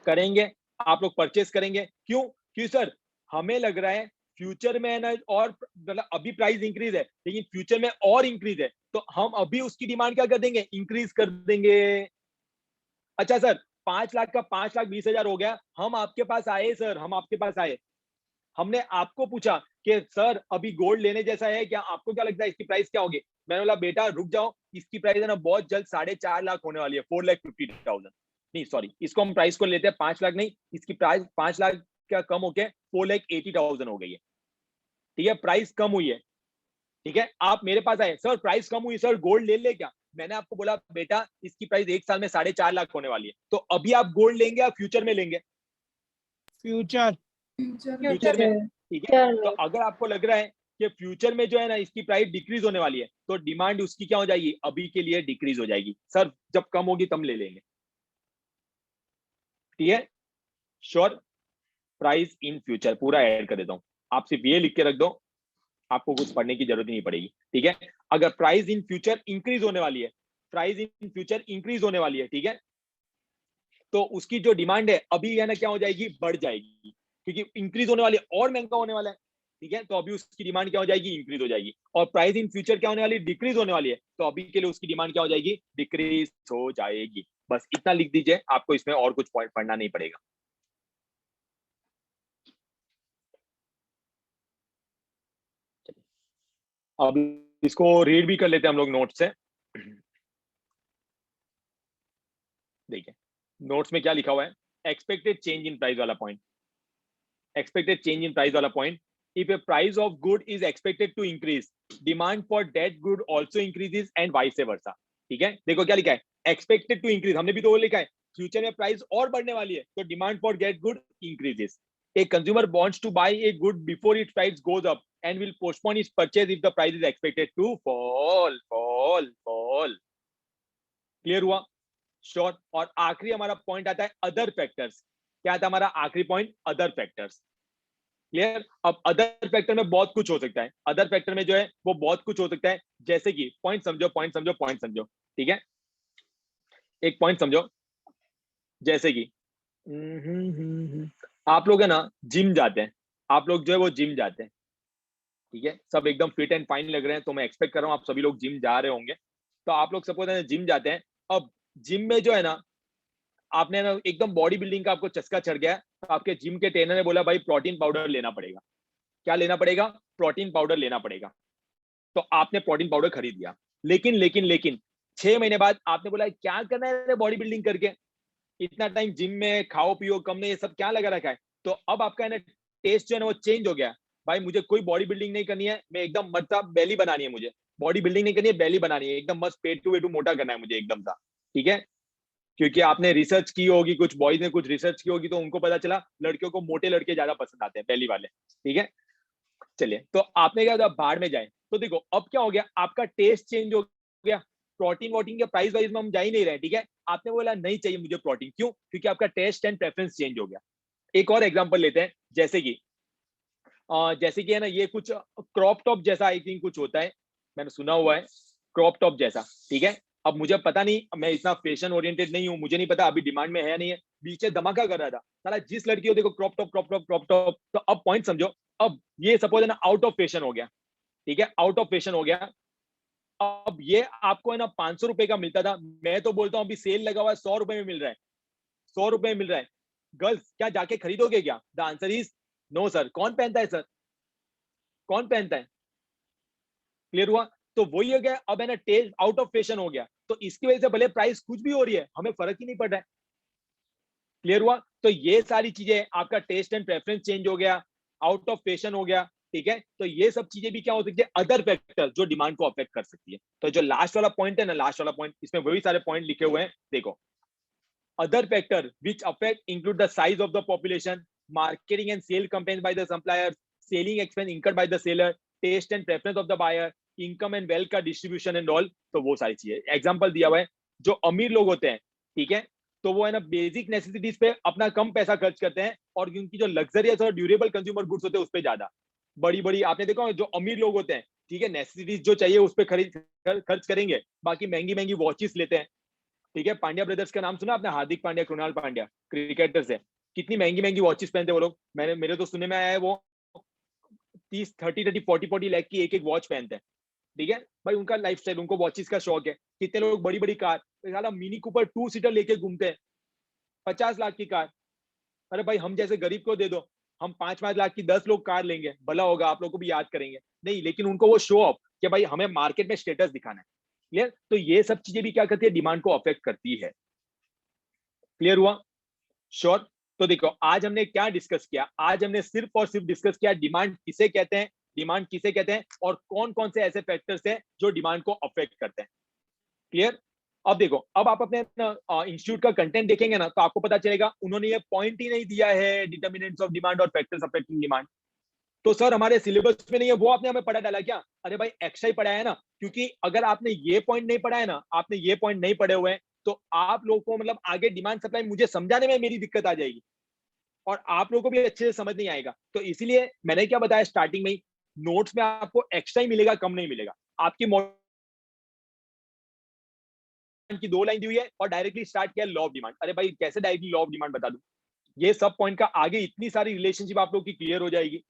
करेंगे, आप लोग परचेस करेंगे। क्यों? क्यों सर? हमें लग रहा है फ्यूचर में है ना, और मतलब अभी प्राइस इंक्रीज है लेकिन फ्यूचर में और इंक्रीज है, तो हम अभी उसकी डिमांड क्या कर देंगे? इंक्रीज कर देंगे। अच्छा सर, 5 लाख का 5,20,000 हो गया, हम आपके पास आए सर, हम आपके पास आए, हमने आपको पूछा कि सर अभी गोल्ड लेने जैसा है क्या? आपको क्या लगता है इसकी प्राइस क्या होगी? मैंने बोला बेटा रुक जाओ, इसकी प्राइस है ना बहुत जल्द 4.5 लाख होने वाली है, 4,50,000। नहीं सॉरी, इसको हम प्राइस को लेते हैं 5 लाख नहीं, इसकी प्राइस 5 लाख का कम होके 4,80,000 हो गई है। ठीक है, प्राइस कम हुई है। ठीक है, आप मेरे पास आए, सर प्राइस कम हुई, सर गोल्ड ले ले क्या? मैंने आपको बोला बेटा इसकी प्राइस 1 साल में 4.5 लाख होने वाली है, तो अभी आप गोल्ड लेंगे या फ्यूचर में लेंगे? फ्यूचर। फ्यूचर में। ठीक है, फ्यूचर तो में। अगर आपको लग रहा है कि फ्यूचर में जो है ना इसकी प्राइस डिक्रीज होने वाली है, तो डिमांड उसकी क्या हो जाएगी? अभी के लिए डिक्रीज हो जाएगी। सर जब कम होगी तब ले लेंगे। ठीक है, श्योर। प्राइस इन फ्यूचर पूरा ऐड कर देता हूं, आप सिर्फ ये लिख के रख दो, आपको कुछ पढ़ने की जरूरत ही नहीं पड़ेगी। ठीक है, अगर प्राइस इन फ्यूचर इंक्रीज होने वाली है, प्राइस इन फ्यूचर इंक्रीज होने वाली है, ठीक है, तो उसकी जो डिमांड है अभी है ना क्या हो जाएगी? बढ़ जाएगी, क्योंकि इंक्रीज होने वाली है और महंगा होने वाला है। ठीक है, तो अभी उसकी डिमांड क्या हो जाएगी? इंक्रीज हो जाएगी। और प्राइस इन फ्यूचर क्या होने वाली है? डिक्रीज होने वाली है, तो अभी के लिए उसकी डिमांड क्या हो जाएगी? डिक्रीज हो जाएगी। बस इतना लिख दीजिए, आपको इसमें और कुछ पॉइंट पढ़ना नहीं पड़ेगा। अब इसको रीड भी कर लेते हैं हम लोग नोट से। देखिए नोट्स में क्या लिखा हुआ है, एक्सपेक्टेड चेंज इन प्राइस वाला point, expected change in price वाला point, if a price of good is expected to increase, demand for that good also increases and vice versa। ठीक है, देखो क्या लिखा है, expected to increase, हमने भी तो वो लिखा है फ्यूचर में प्राइस और बढ़ने वाली है, तो demand for get good increases. A consumer wants to buy a good before its price goes up and will postpone its purchase if the price is expected to fall। Clear हुआ? Sure. और आखिरी हमारा point आता है other factors. क्या था हमारा आखिरी पॉइंट? Other factors. क्लियर? अब अदर फैक्टर में बहुत कुछ हो सकता है, अदर फैक्टर में जो है वो बहुत कुछ हो सकता है, जैसे कि पॉइंट समझो, पॉइंट समझो, पॉइंट समझो। ठीक है, एक पॉइंट समझो, जैसे कि आप लोग है ना जिम जाते हैं, आप लोग जो है वो जिम जाते हैं, ठीक है, सब एकदम फिट एंड फाइन लग रहे हैं, तो मैं एक्सपेक्ट कर रहा हूँ आप सभी लोग जिम जा रहे होंगे। तो आप लोग सपोज है जिम जाते हैं, अब जिम में जो है ना आपने ना एकदम बॉडी बिल्डिंग का आपको चस्का चढ़ गया, तो आपके जिम के ट्रेनर ने बोला भाई प्रोटीन पाउडर लेना पड़ेगा। क्या लेना पड़ेगा? प्रोटीन पाउडर लेना पड़ेगा। तो आपने प्रोटीन पाउडर खरीद लिया, लेकिन लेकिन लेकिन 6 महीने बाद आपने बोला क्या करना है बॉडी बिल्डिंग करके, इतना टाइम जिम में खाओ पियो कम ने ये सब क्या लगा रखा है। तो अब आपका है ना टेस्ट जो है ना वो चेंज हो गया, भाई मुझे कोई बॉडी बिल्डिंग नहीं करनी है, मैं एकदम मतलब बेली बनानी है, मुझे बॉडी बिल्डिंग नहीं करनी है, बेली बनानी है, एकदम मस्त पेट टू वेटू मोटा करना है मुझे एकदम सा। ठीक है, क्योंकि आपने रिसर्च की होगी, कुछ बॉयज ने कुछ रिसर्च की होगी, तो उनको पता चला लड़कियों को मोटे लड़के ज्यादा पसंद आते हैं, बेली वाले। ठीक है, चलिए, तो आपने क्या था बाहर में जाए, तो देखो अब क्या हो गया, आपका टेस्ट चेंज हो गया, प्रोटीन वोटीन के प्राइस वाइज में हम जा ही नहीं रहे। ठीक है, आपने बोला नहीं चाहिए मुझे प्रोटीन, क्यों? क्योंकि आपका टेस्ट एंड प्रेफरेंस चेंज हो गया। एक और एग्जांपल लेते हैं, जैसे कि है ना ये कुछ क्रॉप टॉप जैसा आई थिंक कुछ होता है, मैंने सुना हुआ है क्रॉप टॉप जैसा। ठीक है, अब मुझे पता नहीं, मैं इतना फैशन ओरिएंटेड नहीं हूँ, मुझे नहीं पता अभी डिमांड में है या नहीं है, बीच में धमाका कर रहा था साला, जिस लड़की को देखो crop top crop top crop top. तो अब पॉइंट समझो, अब ये सपोज है ना आउट ऑफ फैशन हो गया। ठीक है, आउट ऑफ फैशन हो गया, अब ये आपको है ना 500 रुपए का मिलता था, मैं तो बोलता हूँ अभी सेल लगा हुआ है 100 रुपए में मिल रहा है, 100 रुपए में मिल रहा है। गर्ल्स क्या जाके खरीदोगे क्या? The answer is no sir. कौन पहनता है सर? कौन पहनता है? क्लियर हुआ? तो वही हो गया, अब है ना टेस्ट आउट ऑफ फैशन हो गया, तो इसकी वजह से भले प्राइस कुछ भी हो रही है, हमें फर्क ही नहीं पड़ रहा है। क्लियर हुआ? तो ये सारी चीजें, आपका टेस्ट एंड प्रेफरेंस चेंज हो गया, आउट ऑफ फैशन हो गया। ठीक है, तो ये सब चीजें भी क्या हो सकती है? अदर फैक्टर जो डिमांड को अफेक्ट कर सकती है। तो जो लास्ट वाला पॉइंट है ना, लास्ट वाला पॉइंट, इसमें वही सारे पॉइंट लिखे हुए हैं, देखो। Other factor which affect include the size of the population, marketing and sale campaigns by the suppliers, selling expense incurred by the seller, taste and preference of the buyer, income and wealth का distribution and all। तो वो सारी चीजें example दिया हुआ है। जो अमीर लोग होते हैं, ठीक है, तो वो है ना बेसिक नेसेसिटीज पे अपना कम पैसा खर्च करते हैं, और उनकी जो लग्जरियस और ड्यूरेबल कंज्यूमर गुड्स होते हैं उस पे ज्यादा। बड़ी बड़ी आपने देखा जो अमीर लोग होते हैं, ठीक है, नेसेसिटीज जो चाहिए उस पे खर्च करेंगे, बाकी महंगी महंगी वॉचेस लेते हैं। ठीक है, पांड्या ब्रदर्स का नाम सुना आपने? हार्दिक पांड्या, कृणाल पांड्या, क्रिकेटर्स है। कितनी महंगी महंगी वॉचेस पहनते वो लोग। मेरे तो सुनने में आया है वो 30-40 लाख की एक एक वॉच पहनते हैं। ठीक है भाई, उनका लाइफस्टाइल, उनको वॉचेस का शौक है। कितने लोग बड़ी बड़ी कार, साला मिनी कूपर 2 सीटर लेके घूमते हैं, 50 लाख की कार। अरे भाई, हम जैसे गरीब को दे दो, हम 5-5 लाख की 10 लोग कार लेंगे, भला होगा, आप लोग को भी याद करेंगे। नहीं, लेकिन उनको वो शो ऑफ कि भाई हमें मार्केट में स्टेटस दिखाना है। क्लियर? तो ये सब चीजें भी क्या करती है, डिमांड को अफेक्ट करती है। क्लियर हुआ? श्योर। तो देखो, आज हमने क्या डिस्कस किया? आज हमने सिर्फ और सिर्फ डिस्कस किया डिमांड किसे कहते हैं, डिमांड किसे कहते हैं, और कौन कौन से ऐसे फैक्टर्स हैं जो डिमांड को अफेक्ट करते हैं। क्लियर? अब देखो, अब आप अपने इंस्टीट्यूट का कंटेंट देखेंगे ना, तो आपको पता चलेगा उन्होंने ये पॉइंट ही नहीं दिया है डिटर्मिनेंट्स ऑफ डिमांड और फैक्टर्स अफेक्टिंग डिमांड। तो सर हमारे सिलेबस में नहीं है, वो आपने हमें पढ़ा डाला क्या? अरे भाई, एक्स्ट्रा ही पढ़ाया है ना, क्योंकि अगर आपने ये पॉइंट नहीं पढ़ा है ना, आपने ये पॉइंट नहीं पढ़े हुए हैं, तो आप लोगों को मतलब आगे डिमांड सप्लाई मुझे समझाने में मेरी दिक्कत आ जाएगी, और आप लोगों को भी अच्छे से समझ नहीं आएगा। तो इसीलिए मैंने क्या बताया स्टार्टिंग में ही, नोट्स में आपको एक्स्ट्रा ही मिलेगा, कम नहीं मिलेगा। आपकी की 2 लाइन दी हुई है और डायरेक्टली स्टार्ट किया लॉ ऑफ डिमांड। अरे भाई, कैसे डायरेक्टली लॉ ऑफ डिमांड बता दूं? ये सब पॉइंट का आगे इतनी सारी रिलेशनशिप आप लोग की क्लियर हो जाएगी।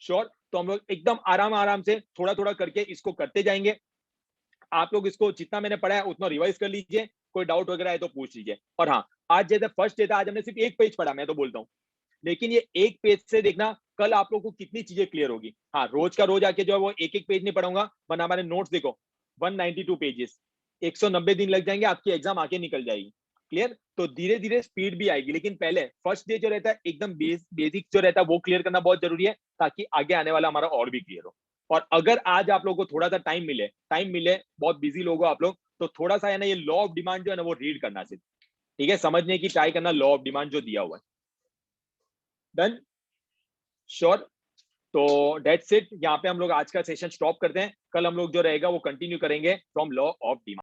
श्योर? तो हम लोग एकदम आराम आराम से थोड़ा थोड़ा करके इसको करते जाएंगे। आप लोग इसको जितना मैंने पढ़ा है उतना रिवाइज कर लीजिए, कोई डाउट वगैरह है तो पूछ लीजिए। और हाँ, आज जैसे फर्स्ट डे था, आज हमने सिर्फ एक पेज पढ़ा, मैं तो बोलता हूँ, लेकिन ये एक पेज से देखना कल आप लोगों को कितनी चीजें क्लियर होगी। हाँ, रोज का रोज आके जो है वो एक एक पेज नहीं पढ़ाऊंगा, वरना हमारे नोट्स देखो 192 पेजेस, 190 दिन लग जाएंगे, आपकी एग्जाम आके निकल जाएगी। क्लियर? तो धीरे धीरे स्पीड भी आएगी, लेकिन पहले फर्स्ट डे जो रहता है एकदम बेसिक जो रहता है वो क्लियर करना बहुत जरूरी है, ताकि आगे आने वाला हमारा और भी क्लियर हो। और अगर आज आप लोगों को थोड़ा सा टाइम मिले, बहुत बिजी लोग हो आप लोग, तो थोड़ा सा है ना ये लॉ ऑफ डिमांड जो है ना वो रीड करना सिर्फ, ठीक है, समझने की ट्राई करना लॉ ऑफ डिमांड जो दिया हुआ है। डन? श्योर? तो डेट्स इट, यहाँ पे हम लोग आज का सेशन स्टॉप करते हैं। कल हम लोग जो रहेगा वो कंटिन्यू करेंगे फ्रॉम लॉ ऑफ डिमांड।